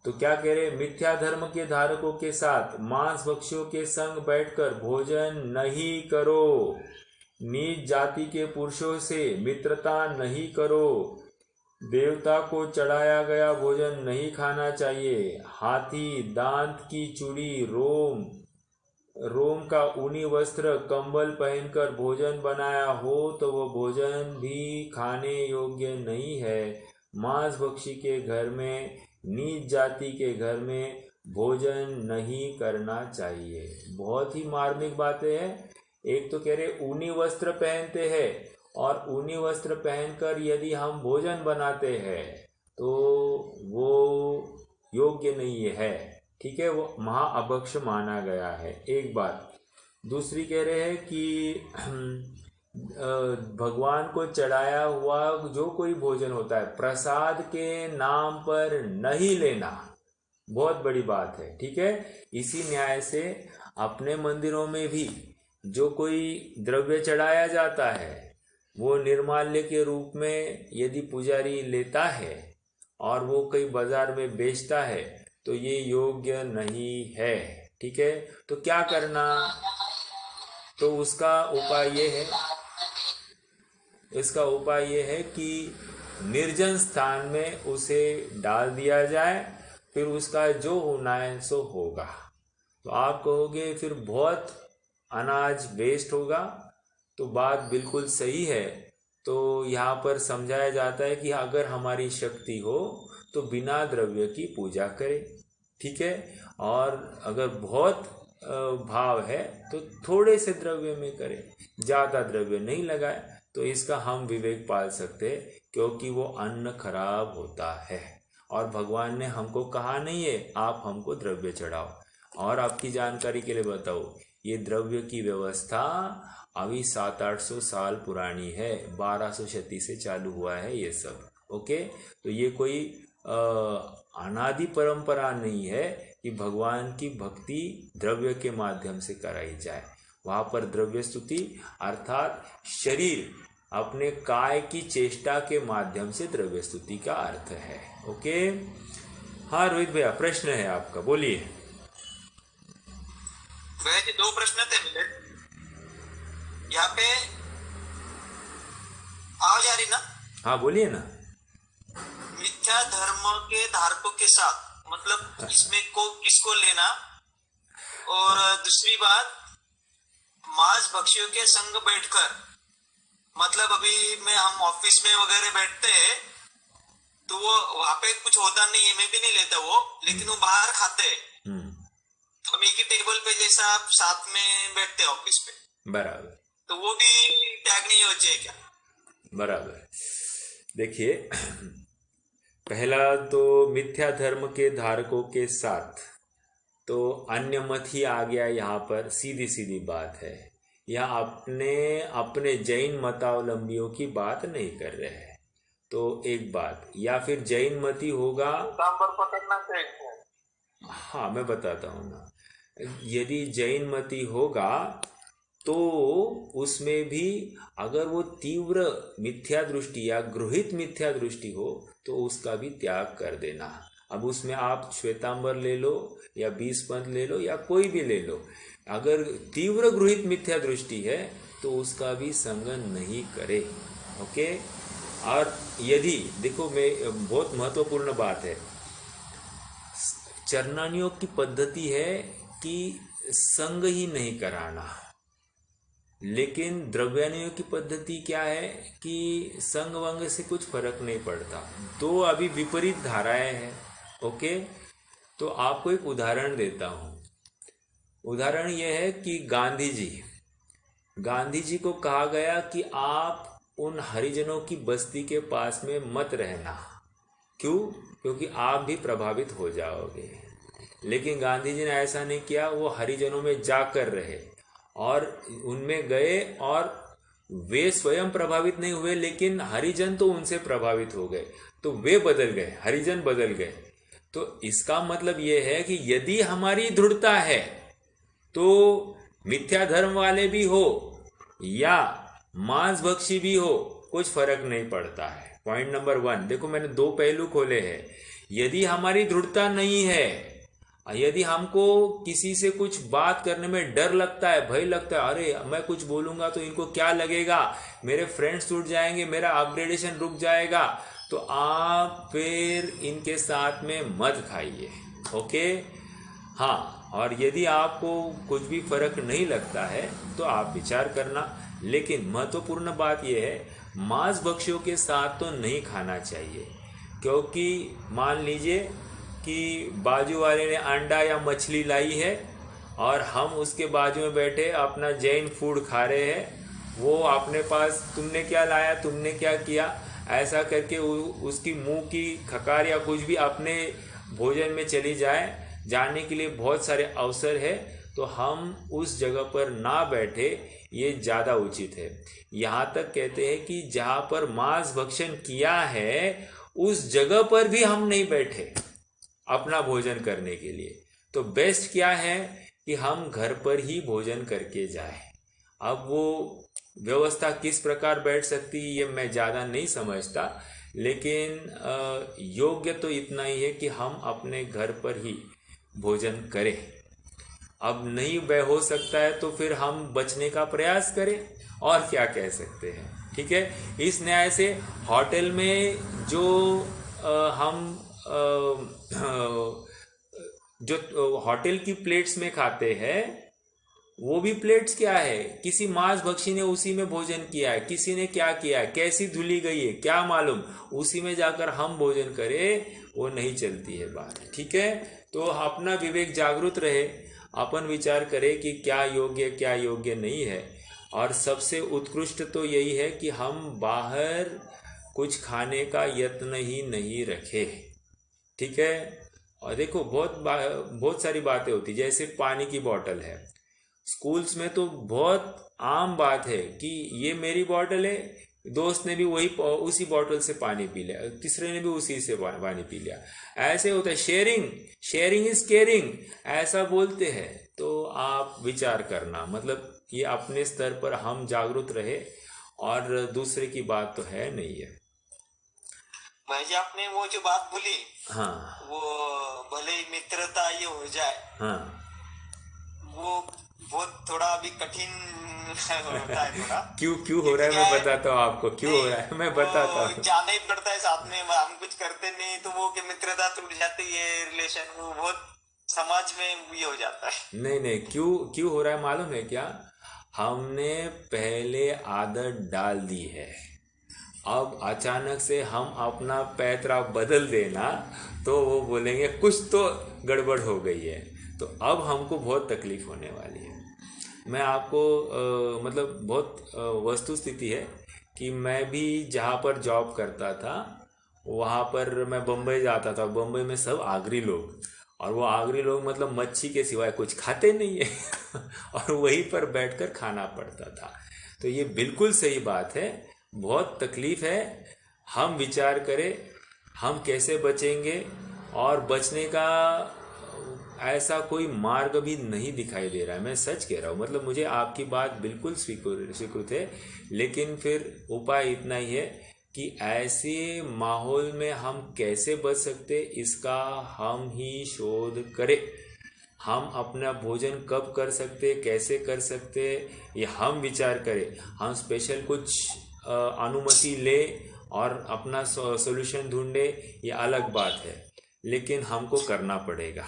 तो क्या कह रहे, मिथ्या धर्म के धारकों के साथ मांस भक्षियों के संग बैठकर भोजन नहीं करो, नीच जाति के पुरुषों से मित्रता नहीं करो, देवता को चढ़ाया गया भोजन नहीं खाना चाहिए, हाथी दांत की चूड़ी, रोम का ऊनी वस्त्र, कंबल पहनकर भोजन बनाया हो तो वह भोजन भी खाने योग्य नहीं है। मांस भक्षी के घर में, नीच जाति के घर में भोजन नहीं करना चाहिए। बहुत ही मार्मिक बातें हैं। एक तो कह रहे ऊनी वस्त्र पहनते हैं और ऊनी वस्त्र पहनकर यदि हम भोजन बनाते हैं तो वो योग्य नहीं है। ठीक है, वो महाअभक्ष माना गया है, एक बात। दूसरी कह रहे हैं कि भगवान को चढ़ाया हुआ जो कोई भोजन होता है प्रसाद के नाम पर नहीं लेना बहुत बड़ी बात है। ठीक है, इसी न्याय से अपने मंदिरों में भी जो कोई द्रव्य चढ़ाया जाता है वो निर्माल्य के रूप में यदि पुजारी लेता है और वो कई बाजार में बेचता है तो ये योग्य नहीं है। ठीक है, तो क्या करना, तो उसका उपाय ये है, इसका उपाय ये है कि निर्जन स्थान में उसे डाल दिया जाए, फिर उसका जो होना है सो होगा। तो आप कहोगे फिर बहुत अनाज वेस्ट होगा, तो बात बिल्कुल सही है। तो यहाँ पर समझाया जाता है कि अगर हमारी शक्ति हो तो बिना द्रव्य की पूजा करें। ठीक है, और अगर बहुत भाव है तो थोड़े से द्रव्य में करें, ज़्यादा द्रव्य नहीं लगाए, तो इसका हम विवेक पाल सकते हैं, क्योंकि वो अन्न खराब होता है और भगवान ने हमको कहा नहीं है आप हमको द्रव्य चढ़ाओ। और आपकी जानकारी के लिए बताओ, ये द्रव्य की व्यवस्था अभी 700-800 साल पुरानी है, 1200 शती से चालू हुआ है ये सब। ओके, तो ये कोई अनादि परंपरा नहीं है कि भगवान की भक्ति द्रव्य के माध्यम से कराई जाए। वहाँ पर द्रव्य स्तुति अर्थात शरीर अपने काय की चेष्टा के माध्यम से द्रव्य स्तुति का अर्थ है। ओके, हाँ रोहित भैया प्रश्न है आपका, बोलिए। भैया जी 2 प्रश्न थे मेरे यहाँ पे, आवाज आ रही ना? हाँ बोलिए ना। मिथ्या धर्म के धारकों के साथ मतलब इसमें किसको लेना, और दूसरी बात मांस भक्षियों के संग बैठकर, मतलब अभी में हम ऑफिस में वगैरह बैठते हैं तो वो वहां पे कुछ होता नहीं है, मैं भी नहीं लेता वो, लेकिन वो बाहर खाते हैं, हम एक ही टेबल पे जैसा आप साथ में बैठते हैं ऑफिस पे, बराबर, तो वो भी त्याग नहीं हो चाहिए क्या? बराबर। देखिए, पहला तो मिथ्या धर्म के धारकों के साथ, तो अन्य मत ही आ गया यहाँ पर, सीधी सीधी बात है। यह अपने जैन मतावलंबियों की बात नहीं कर रहे हैं। तो एक बात, या फिर जैन मती होगा, पकड़ना चाहिए। हाँ मैं बताता हूँ ना, यदि जैन मती होगा तो उसमें भी अगर वो तीव्र मिथ्या दृष्टि या गृहित मिथ्या दृष्टि हो तो उसका भी त्याग कर देना। अब उसमें आप श्वेतांबर ले लो या 20 पंथ ले लो या कोई भी ले लो, अगर तीव्र गृहित मिथ्या दृष्टि है तो उसका भी संगन नहीं करे। ओके, और यदि देखो, मैं बहुत महत्वपूर्ण बात है, चरणानियों की पद्धति है कि संग ही नहीं कराना, लेकिन द्रव्यानियों की पद्धति क्या है कि संग वंग से कुछ फर्क नहीं पड़ता। दो अभी विपरीत धाराएं हैं। ओके, तो आपको एक उदाहरण देता हूँ। उदाहरण यह है कि गांधी जी को कहा गया कि आप उन हरिजनों की बस्ती के पास में मत रहना। क्यों? क्योंकि आप भी प्रभावित हो जाओगे। लेकिन गांधी जी ने ऐसा नहीं किया, वो हरिजनों में जाकर रहे और उनमें गए और वे स्वयं प्रभावित नहीं हुए, लेकिन हरिजन तो उनसे प्रभावित हो गए, तो वे बदल गए, हरिजन बदल गए। तो इसका मतलब यह है कि यदि हमारी दृढ़ता है तो मिथ्या धर्म वाले भी हो या मांस भक्षी भी हो, कुछ फर्क नहीं पड़ता है। पॉइंट नंबर 1, देखो मैंने 2 पहलू खोले हैं। यदि हमारी दृढ़ता नहीं है, यदि हमको किसी से कुछ बात करने में डर लगता है, भय लगता है, अरे मैं कुछ बोलूंगा तो इनको क्या लगेगा, मेरे फ्रेंड्स टूट जाएंगे, मेरा अपग्रेडेशन रुक जाएगा, तो आप फिर इनके साथ में मत खाइए। ओके, हाँ, और यदि आपको कुछ भी फर्क नहीं लगता है तो आप विचार करना। लेकिन महत्वपूर्ण बात यह है, मांस भक्षियों के साथ तो नहीं खाना चाहिए, क्योंकि मान लीजिए कि बाजू वाले ने अंडा या मछली लाई है और हम उसके बाजू में बैठे अपना जैन फूड खा रहे हैं, वो अपने पास तुमने क्या लाया, तुमने क्या किया, ऐसा करके उसकी मुंह की खकार या कुछ भी अपने भोजन में चली जाए, जाने के लिए बहुत सारे अवसर है। तो हम उस जगह पर ना बैठे, ये ज़्यादा उचित है। यहाँ तक कहते हैं कि जहाँ पर मांस भक्षण किया है उस जगह पर भी हम नहीं बैठे अपना भोजन करने के लिए। तो बेस्ट क्या है कि हम घर पर ही भोजन करके जाएं। अब वो व्यवस्था किस प्रकार बैठ सकती है ये मैं ज़्यादा नहीं समझता, लेकिन योग्य तो इतना ही है कि हम अपने घर पर ही भोजन करें। अब नहीं वह हो सकता है तो फिर हम बचने का प्रयास करें, और क्या कह सकते हैं। ठीक है, इस न्याय से होटल में जो हम जो होटल की प्लेट्स में खाते हैं वो भी प्लेट्स क्या है, किसी मांस भक्षी ने उसी में भोजन किया है, किसी ने क्या किया है, कैसी धुली गई है क्या मालूम, उसी में जाकर हम भोजन करें, वो नहीं चलती है बात। ठीक है, तो अपना विवेक जागृत रहे, अपन विचार करें कि क्या योग्य नहीं है। और सबसे उत्कृष्ट तो यही है कि हम बाहर कुछ खाने का यत्न ही नहीं रखें। ठीक है, और देखो बहुत सारी बातें होती, जैसे पानी की बोतल है, स्कूल्स में तो बहुत आम बात है कि ये मेरी बोतल है, दोस्त ने भी उसी बोतल से पानी पी लिया, तीसरे ने भी उसी से पानी पी लिया। ऐसे होता है, शेयरिंग इज केयरिंग, ऐसा बोलते हैं। तो आप विचार करना, मतलब ये अपने स्तर पर हम जागरूक रहे, और दूसरे की बात तो है नहीं है। भाई जी आपने वो जो बात बोली, हाँ, वो भले ही मित्रता ये हो जाए, हाँ, वो बहुत थोड़ा अभी कठिन होता है थोड़ा। क्यों हो रहा है मैं बताता हूँ आपको, क्यों हो रहा है मैं बताता हूँ। जाना ही पड़ता है साथ में, हम कुछ करते नहीं तो वो कि मित्रता टूट जाती है, रिलेशन वो बहुत समाज में ये हो जाता है। नहीं, क्यों हो रहा है मालूम है क्या, हमने पहले आदत डाल दी है, अब अचानक से हम अपना पैतरा बदल देना तो वो बोलेंगे कुछ तो गड़बड़ हो गई है, तो अब हमको बहुत तकलीफ होने वाली है। मैं आपको मतलब बहुत वस्तु स्थिति है कि मैं भी जहाँ पर जॉब करता था वहाँ पर मैं बम्बई जाता था, बम्बई में सब आगरी लोग, और वो आगरी लोग मतलब मच्छी के सिवाय कुछ खाते नहीं है और वहीं पर बैठकर खाना पड़ता था। तो ये बिल्कुल सही बात है, बहुत तकलीफ है। हम विचार करें हम कैसे बचेंगे, और बचने का ऐसा कोई मार्ग भी नहीं दिखाई दे रहा है, मैं सच कह रहा हूँ। मतलब मुझे आपकी बात बिल्कुल स्वीकृत है, लेकिन फिर उपाय इतना ही है कि ऐसे माहौल में हम कैसे बच सकते इसका हम ही शोध करें। हम अपना भोजन कब कर सकते, कैसे कर सकते, ये हम विचार करें। हम स्पेशल कुछ अनुमति ले और अपना सॉल्यूशन ढूंढे, ये अलग बात है, लेकिन हमको करना पड़ेगा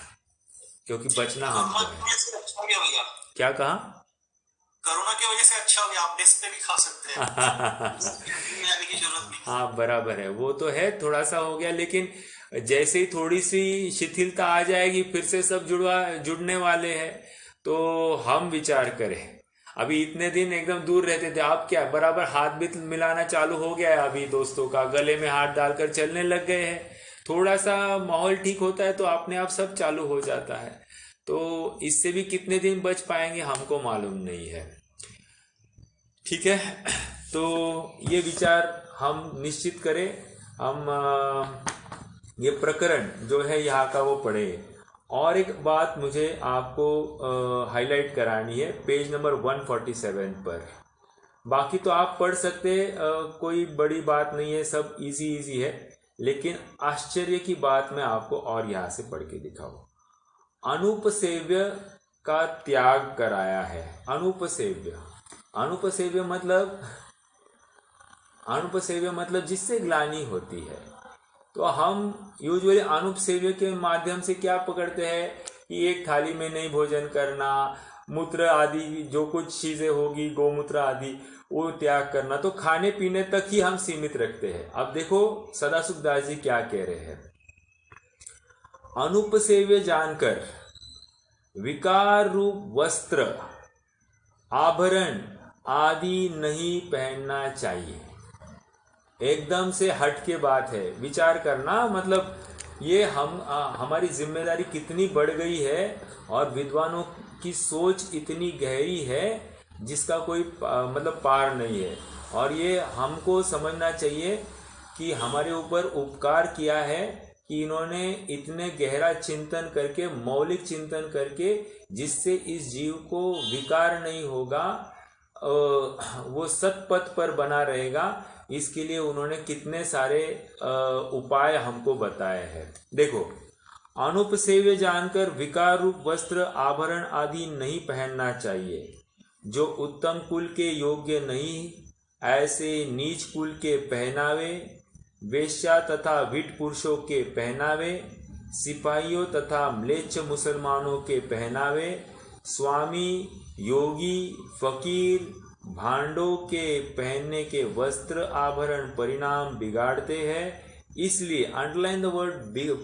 क्योंकि बचना हमको है। अच्छा हो गया भैया, क्या कहा? कोरोना की वजह से अच्छा हो गया, आप डेस्क पे भी खा सकते हैं आने की जरूरत नहीं। हाँ बराबर है, वो तो है, थोड़ा सा हो गया, लेकिन जैसे ही थोड़ी सी शिथिलता आ जाएगी फिर से सब जुड़ने वाले हैं। तो हम विचार करें, अभी इतने दिन एकदम दूर रहते थे, आप क्या बराबर हाथ भी मिलाना चालू हो गया है, अभी दोस्तों का गले में हाथ डालकर चलने लग गए हैं। थोड़ा सा माहौल ठीक होता है तो अपने आप सब चालू हो जाता है। तो इससे भी कितने दिन बच पाएंगे हमको मालूम नहीं है। ठीक है, तो ये विचार हम निश्चित करें, हम ये प्रकरण जो है यहाँ का वो पढ़े। और एक बात मुझे आपको हाईलाइट करानी है, पेज नंबर 147 पर। बाकी तो आप पढ़ सकते, कोई बड़ी बात नहीं है, सब इजी है, लेकिन आश्चर्य की बात मैं आपको और यहाँ से पढ़ के दिखाऊं। अनुपसेव्य का त्याग कराया है। अनुपसेव्य मतलब जिससे ग्लानि होती है। तो हम यूजुअली अनुपसेव्य के माध्यम से क्या पकड़ते हैं कि एक थाली में नहीं भोजन करना, मूत्र आदि जो कुछ चीजें होगी, गोमूत्र आदि, वो त्याग करना, तो खाने पीने तक ही हम सीमित रखते हैं। अब देखो सदाशिव दास जी क्या कह रहे हैं, अनुपसेव्य जानकर विकार रूप वस्त्र, आभरण आदि नहीं पहनना चाहिए। एकदम से हट के बात है, विचार करना, मतलब ये हमारी जिम्मेदारी कितनी बढ़ गई है। और विद्वानों की सोच इतनी गहरी है जिसका कोई मतलब पार नहीं है। और ये हमको समझना चाहिए कि हमारे ऊपर उपकार किया है कि इन्होंने इतने गहरा चिंतन करके, मौलिक चिंतन करके, जिससे इस जीव को विकार नहीं होगा, वो सत्पथ पर बना रहेगा, इसके लिए उन्होंने कितने सारे उपाय हमको बताए हैं। देखो, अनुपसेव्य जानकर विकार रूप वस्त्र आभरण आदि नहीं पहनना चाहिए। जो उत्तम कुल के योग्य नहीं, ऐसे नीच कुल के पहनावे, वेश्या तथा विट पुरुषों के पहनावे, सिपाहियों तथा म्लेच्छ मुसलमानों के पहनावे, स्वामी, योगी, फकीर, भांडों के पहनने के वस्त्र आभरण परिणाम बिगाड़ते हैं। इसलिए अंडरलाइन द वर्ड,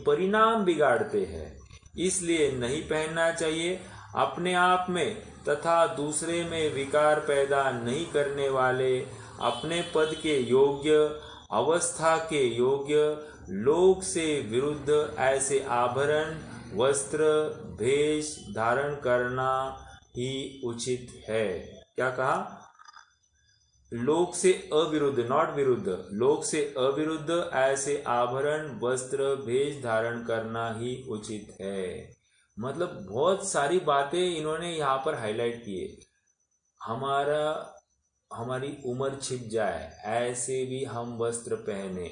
परिणाम बिगाड़ते हैं, इसलिए नहीं पहनना चाहिए। अपने आप में तथा दूसरे में विकार पैदा नहीं करने वाले, अपने पद के योग्य, अवस्था के योग्य, लोक से विरुद्ध ऐसे आभरण, वस्त्र, भेष धारण करना ही उचित है। क्या कहा? लोक से अविरुद्ध, नॉट विरुद्ध, लोक से अविरुद्ध ऐसे आभरण, वस्त्र, भेष धारण करना ही उचित है। मतलब बहुत सारी बातें इन्होंने यहाँ पर हाईलाइट किए। हमारी उम्र छिप जाए ऐसे भी हम वस्त्र पहने,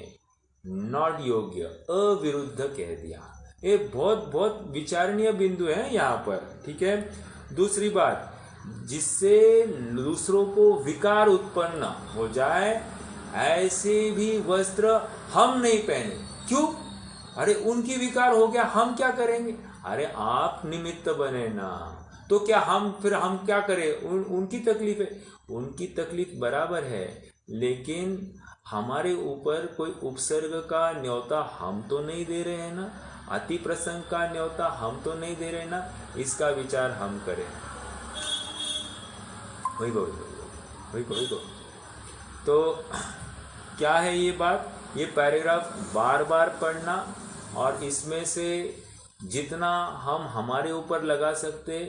नॉट योग्य, अविरुद्ध कह दिया। ये बहुत बहुत विचारणीय बिंदु है यहाँ पर, ठीक है। दूसरी बात, जिससे दूसरों को विकार उत्पन्न हो जाए ऐसे भी वस्त्र हम नहीं पहने। क्यों? अरे उनकी विकार हो गया, हम क्या करेंगे? अरे आप निमित्त बने ना, तो क्या हम क्या करें? उनकी तकलीफ है, उनकी तकलीफ बराबर है, लेकिन हमारे ऊपर कोई उपसर्ग का न्योता हम तो नहीं दे रहे हैं ना, अति प्रसंग का न्योता हम तो नहीं दे रहे ना, इसका विचार हम करें। वही को। तो क्या है ये बात? ये पैराग्राफ बार बार पढ़ना और इसमें से जितना हम हमारे ऊपर लगा सकते,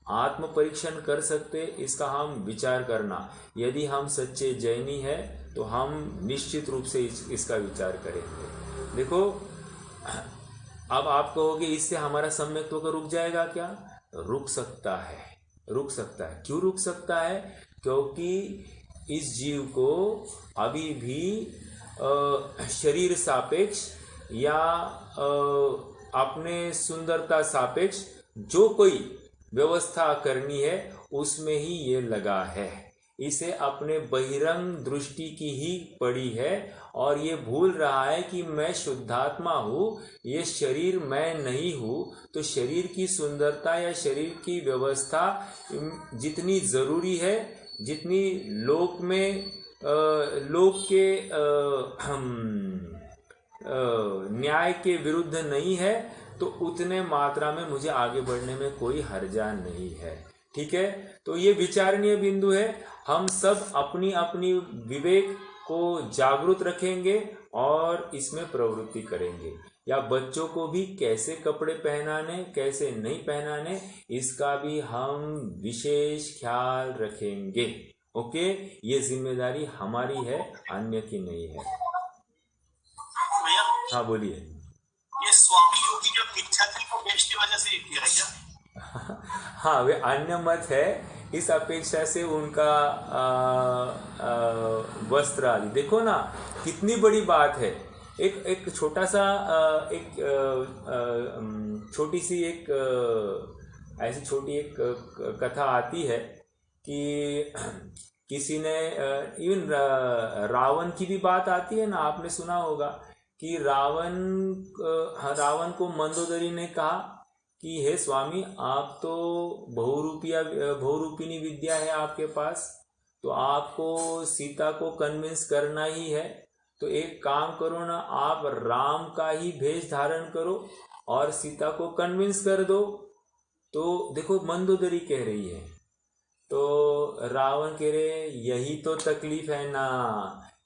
आत्म परीक्षण कर सकते, इसका हम विचार करना। यदि हम सच्चे जैनी हैं तो हम निश्चित रूप से इसका विचार करेंगे। देखो, अब आप कहोगे इससे हमारा सम्यक्त्व का रुक जाएगा क्या? रुक सकता है, रुक सकता है। क्यों रुक सकता है? क्योंकि इस जीव को अभी भी शरीर सापेक्ष या अपने सुंदरता सापेक्ष जो कोई व्यवस्था करनी है उसमें ही ये लगा है। इसे अपने बहिरंग दृष्टि की ही पड़ी है और ये भूल रहा है कि मैं शुद्धात्मा हूँ, ये शरीर मैं नहीं हूँ। तो शरीर की सुंदरता या शरीर की व्यवस्था जितनी जरूरी है, जितनी लोक में लोक के न्याय के विरुद्ध नहीं है, तो उतने मात्रा में मुझे आगे बढ़ने में कोई हर्जा नहीं है। ठीक है, तो ये विचारणीय बिंदु है। हम सब अपनी अपनी विवेक को जागरूक रखेंगे और इसमें प्रवृत्ति करेंगे। या बच्चों को भी कैसे कपड़े पहनाने, कैसे नहीं पहनाने, इसका भी हम विशेष ख्याल रखेंगे। ओके, ये जिम्मेदारी हमारी है, अन्य की नहीं है। हाँ बोलिए। ये स्वामी योगी जब मिथ्यात्व को बेच की वजह से किया है क्या? हाँ, वे अन्य मत है, इस अपेक्षा से उनका वस्त्र आदि देखो ना, कितनी बड़ी बात है। एक छोटा सा छोटी सी ऐसी छोटी एक कथा आती है कि किसी ने, इवन रावण की भी बात आती है ना, आपने सुना होगा कि रावण को मंदोदरी ने कहा कि हे स्वामी, आप तो बहुरूपिणी विद्या है आपके पास, तो आपको सीता को कन्विंस करना ही है, तो एक काम करो ना, आप राम का ही भेष धारण करो और सीता को कन्विंस कर दो। तो देखो मंदोदरी कह रही है, तो रावण कह रहे यही तो तकलीफ है ना,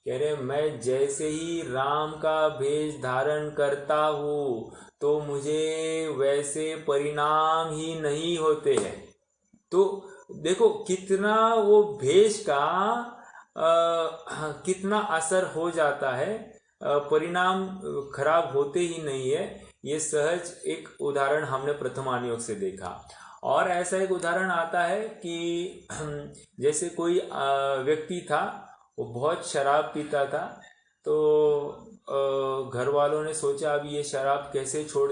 कह रहे मैं जैसे ही राम का भेष धारण करता हूँ तो मुझे वैसे परिणाम ही नहीं होते हैं। तो देखो कितना वो भेष का कितना असर हो जाता है, परिणाम खराब होते ही नहीं है। ये सहज एक उदाहरण हमने प्रथमान योग से देखा। और ऐसा एक उदाहरण आता है कि जैसे कोई व्यक्ति था, वो बहुत शराब पीता था। तो घर वालों ने सोचा अब ये शराब कैसे छोड़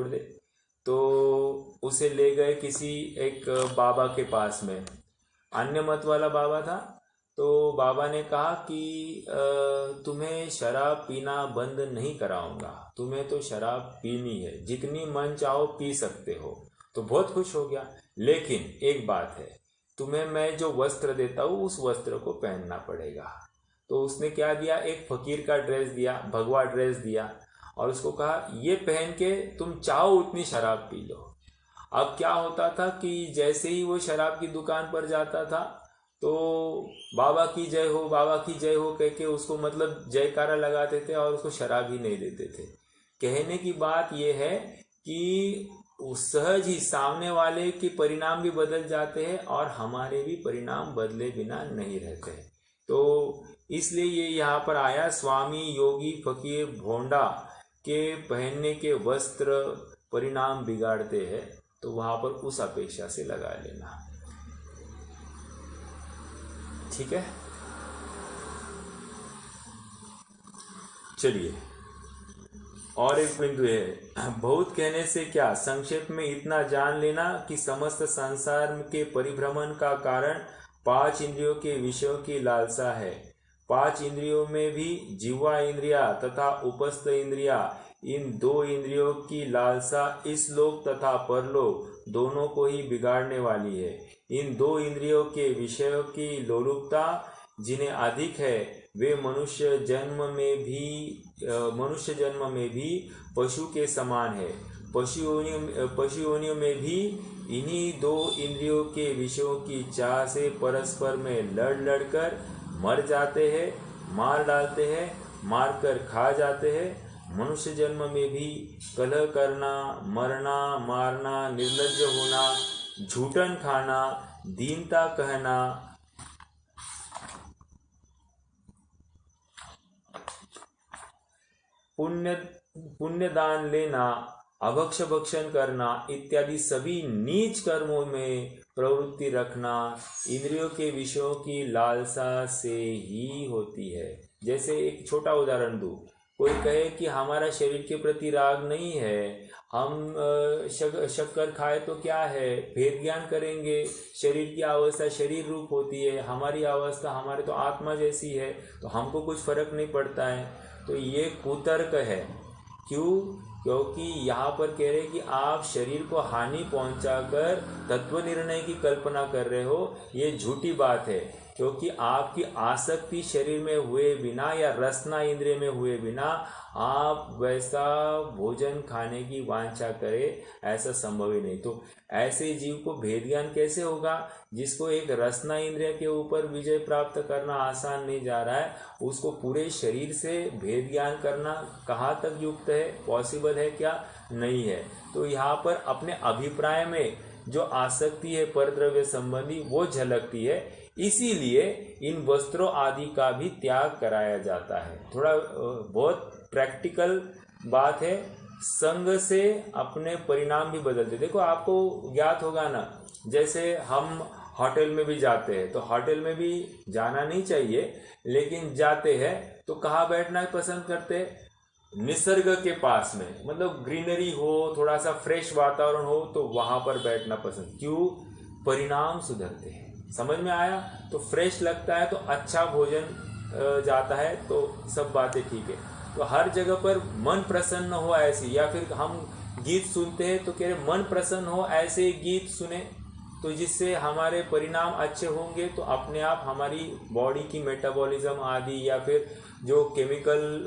दे। तो उसे ले गए किसी एक बाबा के पास में, अन्य मत वाला बाबा था। तो बाबा ने कहा कि तुम्हें शराब पीना बंद नहीं कराऊंगा, तुम्हें तो शराब पीनी है, जितनी मन चाहो पी सकते हो। तो बहुत खुश हो गया, लेकिन एक बात है, तुम्हें मैं जो वस्त्र देता हूँ उस वस्त्र को पहनना पड़ेगा। तो उसने क्या दिया, एक फकीर का ड्रेस दिया, भगवा ड्रेस दिया, और उसको कहा ये पहन के तुम चाहो उतनी शराब पी लो। अब क्या होता था कि जैसे ही वो शराब की दुकान पर जाता था तो बाबा की जय हो, बाबा की जय हो कह के उसको मतलब जयकारा लगाते थे और उसको शराब ही नहीं देते थे। कहने की बात यह है कि सहज ही सामने वाले के परिणाम भी बदल जाते हैं और हमारे भी परिणाम बदले बिना नहीं रहते। तो इसलिए ये यहाँ पर आया, स्वामी योगी फकीर भोंडा के पहनने के वस्त्र परिणाम बिगाड़ते हैं। तो वहां पर उस अपेक्षा से लगा लेना, ठीक है। चलिए और एक बिंदु है, बहुत कहने से क्या, संक्षेप में इतना जान लेना कि समस्त संसार के परिभ्रमण का कारण 5 इंद्रियों के विषयों की लालसा है। 5 इंद्रियों में भी जिह्वा इंद्रिया तथा उपस्थ इंद्रिया, इन 2 इंद्रियों की लालसा इस लोक तथा परलोक दोनों को ही बिगाड़ने वाली है। इन 2 इंद्रियों के विषयों की लोलुपता जिन्हें अधिक है वे मनुष्य जन्म में भी पशु के समान है। पशुओं में भी इन्हीं 2 इंद्रियों के विषयों की चाह से परस्पर में लड़ कर मर जाते हैं, मार डालते हैं, मार कर खा जाते हैं। मनुष्य जन्म में भी कलह करना, मरना, मारना, निर्लज्ज होना, झूठन खाना, दीनता कहना, पुण्य दान लेना, अभक्ष भक्षण करना इत्यादि सभी नीच कर्मों में प्रवृत्ति रखना इंद्रियों के विषयों की लालसा से ही होती है। जैसे एक छोटा उदाहरण दूं, कोई कहे कि हमारा शरीर के प्रति राग नहीं है, हम शक्कर खाए तो क्या है, भेद ज्ञान करेंगे, शरीर की अवस्था शरीर रूप होती है, हमारी अवस्था हमारे तो आत्मा जैसी है, तो हमको कुछ फर्क नहीं पड़ता है। तो ये कुतर्क है। क्यों? क्योंकि यहाँ पर कह रहे कि आप शरीर को हानि पहुंचाकर तत्व निर्णय की कल्पना कर रहे हो, ये झूठी बात है। क्योंकि आपकी आसक्ति शरीर में हुए बिना या रसना इंद्रिय में हुए बिना आप वैसा भोजन खाने की वांछा करें, ऐसा संभव ही नहीं। तो ऐसे जीव को भेद ज्ञान कैसे होगा? जिसको एक रसना इंद्रिय के ऊपर विजय प्राप्त करना आसान नहीं जा रहा है, उसको पूरे शरीर से भेद ज्ञान करना कहाँ तक युक्त है, पॉसिबल है क्या? नहीं है। तो यहाँ पर अपने अभिप्राय में जो आसक्ति है परद्रव्य संबंधी वो झलकती है, इसीलिए इन वस्त्रों आदि का भी त्याग कराया जाता है। थोड़ा बहुत प्रैक्टिकल बात है, संग से अपने परिणाम भी बदलते। देखो आपको ज्ञात होगा ना, जैसे हम होटल में भी जाते हैं, तो होटल में भी जाना नहीं चाहिए, लेकिन जाते हैं तो कहाँ बैठना पसंद करते हैं? निसर्ग के पास में, मतलब ग्रीनरी हो, थोड़ा सा फ्रेश वातावरण हो, तो वहां पर बैठना पसंद। क्यों? परिणाम सुधरते हैं। समझ में आया? तो फ्रेश लगता है तो अच्छा भोजन जाता है, तो सब बातें ठीक है। तो हर जगह पर मन प्रसन्न हो ऐसी, या फिर हम गीत सुनते हैं तो कह रहे मन प्रसन्न हो ऐसे गीत सुने, तो जिससे हमारे परिणाम अच्छे होंगे, तो अपने आप हमारी बॉडी की मेटाबॉलिज्म आदि या फिर जो केमिकल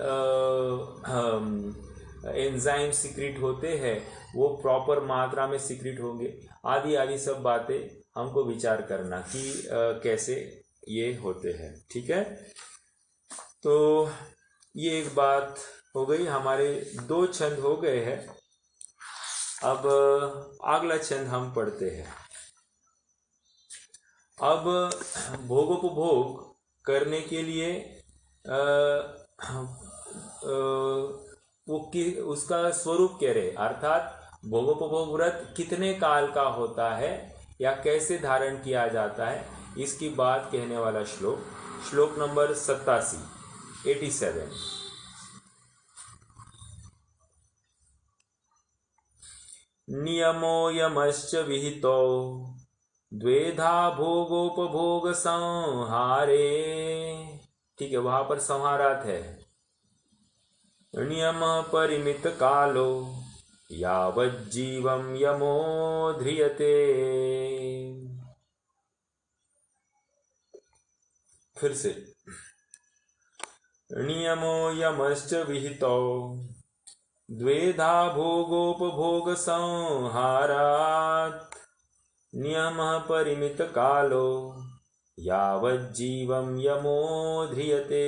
एंजाइम सिक्रीट होते हैं वो प्रॉपर मात्रा में सिक्रीट होंगे, आदि आदि सब बातें हमको विचार करना कि कैसे ये होते हैं। ठीक है, तो ये एक बात हो गई। हमारे 2 छंद हो गए हैं। अब अगला छंद हम पढ़ते हैं। अब भोगोपभोग करने के लिए उसका स्वरूप कह रहे, अर्थात भोगोपभोग व्रत कितने काल का होता है या कैसे धारण किया जाता है, इसकी बात कहने वाला श्लोक नंबर 87। नियमो यमश्च विहितो द्वेधा भोगोपभोग संहारे। ठीक है, वहां पर संहारात है। नियम परिमित कालो यावज्जीवं यमो ध्रियते। फिर से, नियमो यमश्च विहितो द्वेधा भोगोपभोग संहारात् नियमः परिमित कालो यावज्जीवं यमो ध्रियते।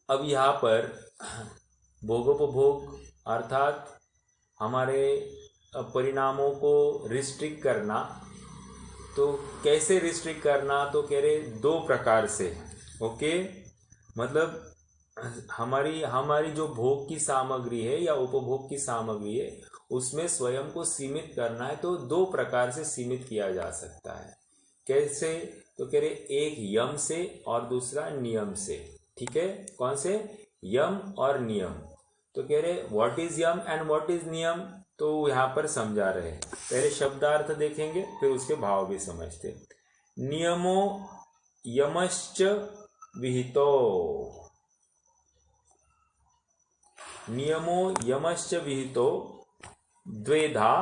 अब यहाँ पर भोगोपभोग अर्थात हमारे परिणामों को रिस्ट्रिक्ट करना, तो कैसे रिस्ट्रिक्ट करना, तो कह रहे 2 प्रकार से। ओके, मतलब हमारी जो भोग की सामग्री है या उपभोग की सामग्री है उसमें स्वयं को सीमित करना है, तो 2 प्रकार से सीमित किया जा सकता है। कैसे, तो कह रहे एक यम से और दूसरा नियम से। ठीक है, कौन से? यम और नियम। तो कह रहे what is yam and what is niyam, तो यहाँ पर समझा रहे। पहले शब्दार्थ देखेंगे फिर उसके भाव भी समझते। नियमो यमश्च विहितो, नियमो यमश्च विहितो द्वेधा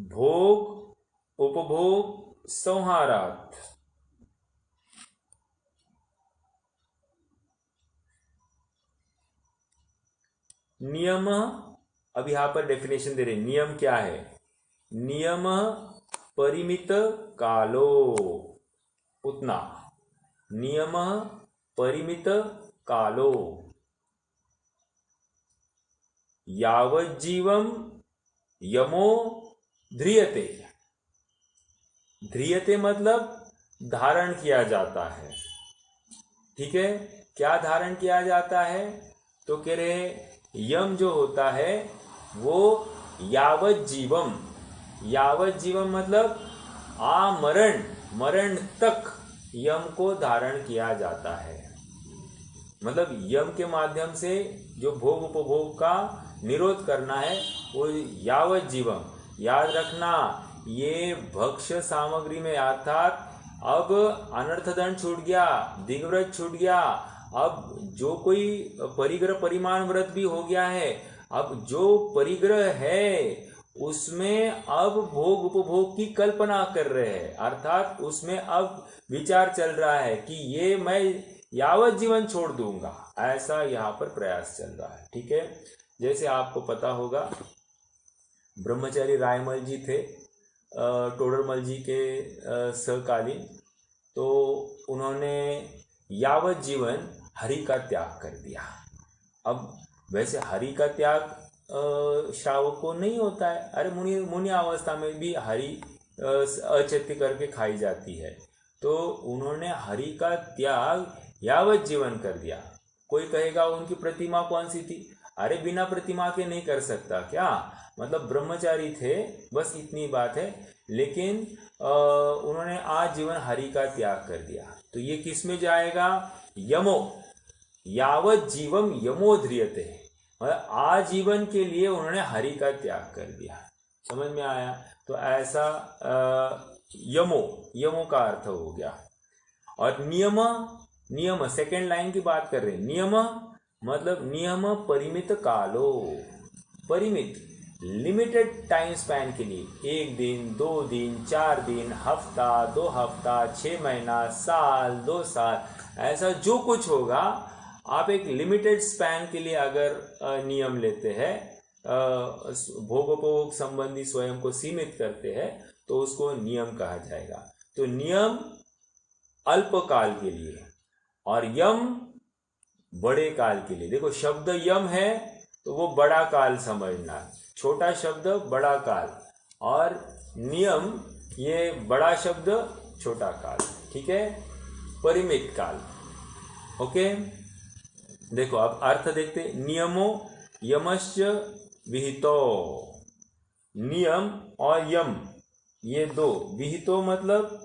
भोग उपभोग संहारात्। नियम, अब यहां पर डेफिनेशन दे रहे, नियम क्या है? नियम परिमित कालो, उतना। नियम परिमित कालो यावज्जीवम यमो ध्रियते। ध्रियते मतलब धारण किया जाता है। ठीक है, क्या धारण किया जाता है? तो कह रहे यम जो होता है वो यावज्जीवम, यावज्जीवम मतलब आमरण, मरण तक यम को धारण किया जाता है। मतलब यम के माध्यम से जो भोग उपभोग का निरोध करना है वो यावज्जीवम। याद रखना, ये भक्ष्य सामग्री में अर्थात अब अनर्थ दंड छूट गया, दिग्व्रत छूट गया, अब जो कोई परिग्रह परिमाण व्रत भी हो गया है। अब जो परिग्रह है उसमें अब भोग उपभोग की कल्पना कर रहे हैं, अर्थात उसमें अब विचार चल रहा है कि ये मैं यावत जीवन छोड़ दूंगा, ऐसा यहाँ पर प्रयास चल रहा है। ठीक है, जैसे आपको पता होगा ब्रह्मचारी रायमल जी थे टोडरमल जी के सहकालीन, तो उन्होंने यावत जीवन हरि का त्याग कर दिया। अब वैसे हरि का त्याग श्रावक को नहीं होता है, अरे मुनि अवस्था में भी हरि अचेत्य करके खाई जाती है, तो उन्होंने हरि का त्याग यावत जीवन कर दिया। कोई कहेगा उनकी प्रतिमा कौन सी थी? अरे बिना प्रतिमा के नहीं कर सकता क्या? मतलब ब्रह्मचारी थे, बस इतनी बात है। लेकिन उन्होंने आजीवन हरि का त्याग कर दिया, तो ये किस में जाएगा? यमो, यावत जीवम यमो ध्रियते, आजीवन के लिए उन्होंने हरि का त्याग कर दिया। समझ में आया? तो ऐसा यमो का अर्थ हो गया। और नियम सेकेंड लाइन की बात कर रहे हैं। नियम मतलब नियम परिमित कालो, परिमित लिमिटेड टाइम स्पैन के लिए, 1 दिन 2 दिन 4 दिन, हफ्ता 2 हफ्ता, 6 महीना, साल 2 साल, ऐसा जो कुछ होगा आप एक लिमिटेड स्पैन के लिए अगर नियम लेते हैं, भोगोपभोग संबंधी स्वयं को सीमित करते हैं, तो उसको नियम कहा जाएगा। तो नियम अल्पकाल के लिए और यम बड़े काल के लिए। देखो शब्द यम है तो वो बड़ा काल समझना, छोटा शब्द बड़ा काल, और नियम ये बड़ा शब्द छोटा काल, ठीक है, परिमित काल। ओके, देखो अब अर्थ देखते। नियमो यमश्च विहितो, नियम और यम ये दो, विहितो मतलब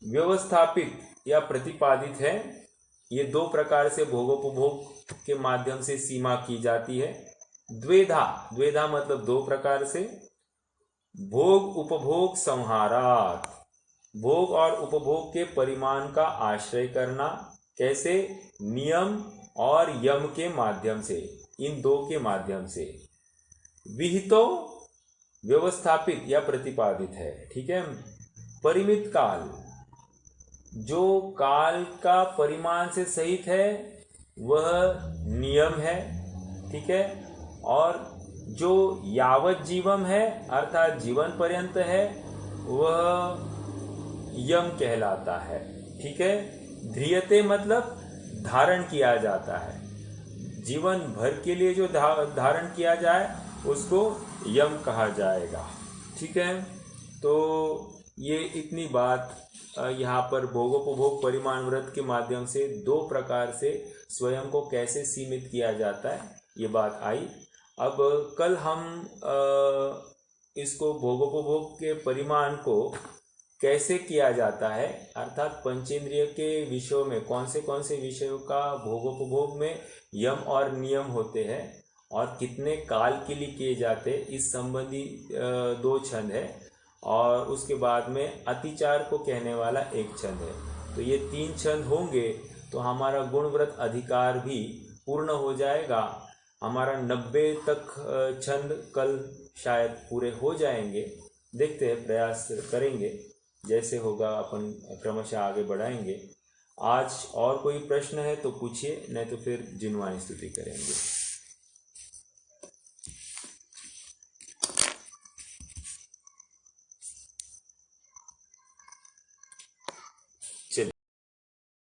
व्यवस्थापित या प्रतिपादित है। ये दो प्रकार से भोगोपभोग के माध्यम से सीमा की जाती है। द्वेधा, द्वेधा मतलब दो प्रकार से। भोग उपभोग संहारात, भोग और उपभोग के परिमाण का आश्रय करना, कैसे? नियम और यम के माध्यम से, इन दो के माध्यम से। विहितो व्यवस्थापित या प्रतिपादित है, ठीक है। परिमित काल, जो काल का परिमाण से सहित है वह नियम है, ठीक है। और जो यावत जीवन है अर्थात जीवन पर्यंत है वह यम कहलाता है, ठीक है। ध्रियते मतलब धारण किया जाता है, जीवन भर के लिए जो धारण किया जाए उसको यम कहा जाएगा, ठीक है। तो ये इतनी बात यहाँ पर भोगोपभोग परिमाण व्रत के माध्यम से दो प्रकार से स्वयं को कैसे सीमित किया जाता है ये बात आई। अब कल हम इसको भोगोपभोग के परिमाण को कैसे किया जाता है, अर्थात पंचेंद्रिय के विषयों में कौन से विषयों का भोगोपभोग में यम और नियम होते हैं और कितने काल के लिए किए जाते, इस संबंधी दो छंद है। और उसके बाद में अतिचार को कहने वाला एक छंद है। तो ये तीन छंद होंगे तो हमारा गुणव्रत अधिकार भी पूर्ण हो जाएगा। हमारा 90 तक छंद कल शायद पूरे हो जाएंगे, देखते हैं, प्रयास करेंगे, जैसे होगा अपन क्रमशः आगे बढ़ाएंगे। आज और कोई प्रश्न है तो पूछिए, नहीं तो फिर जिनवाणी स्तुति करेंगे।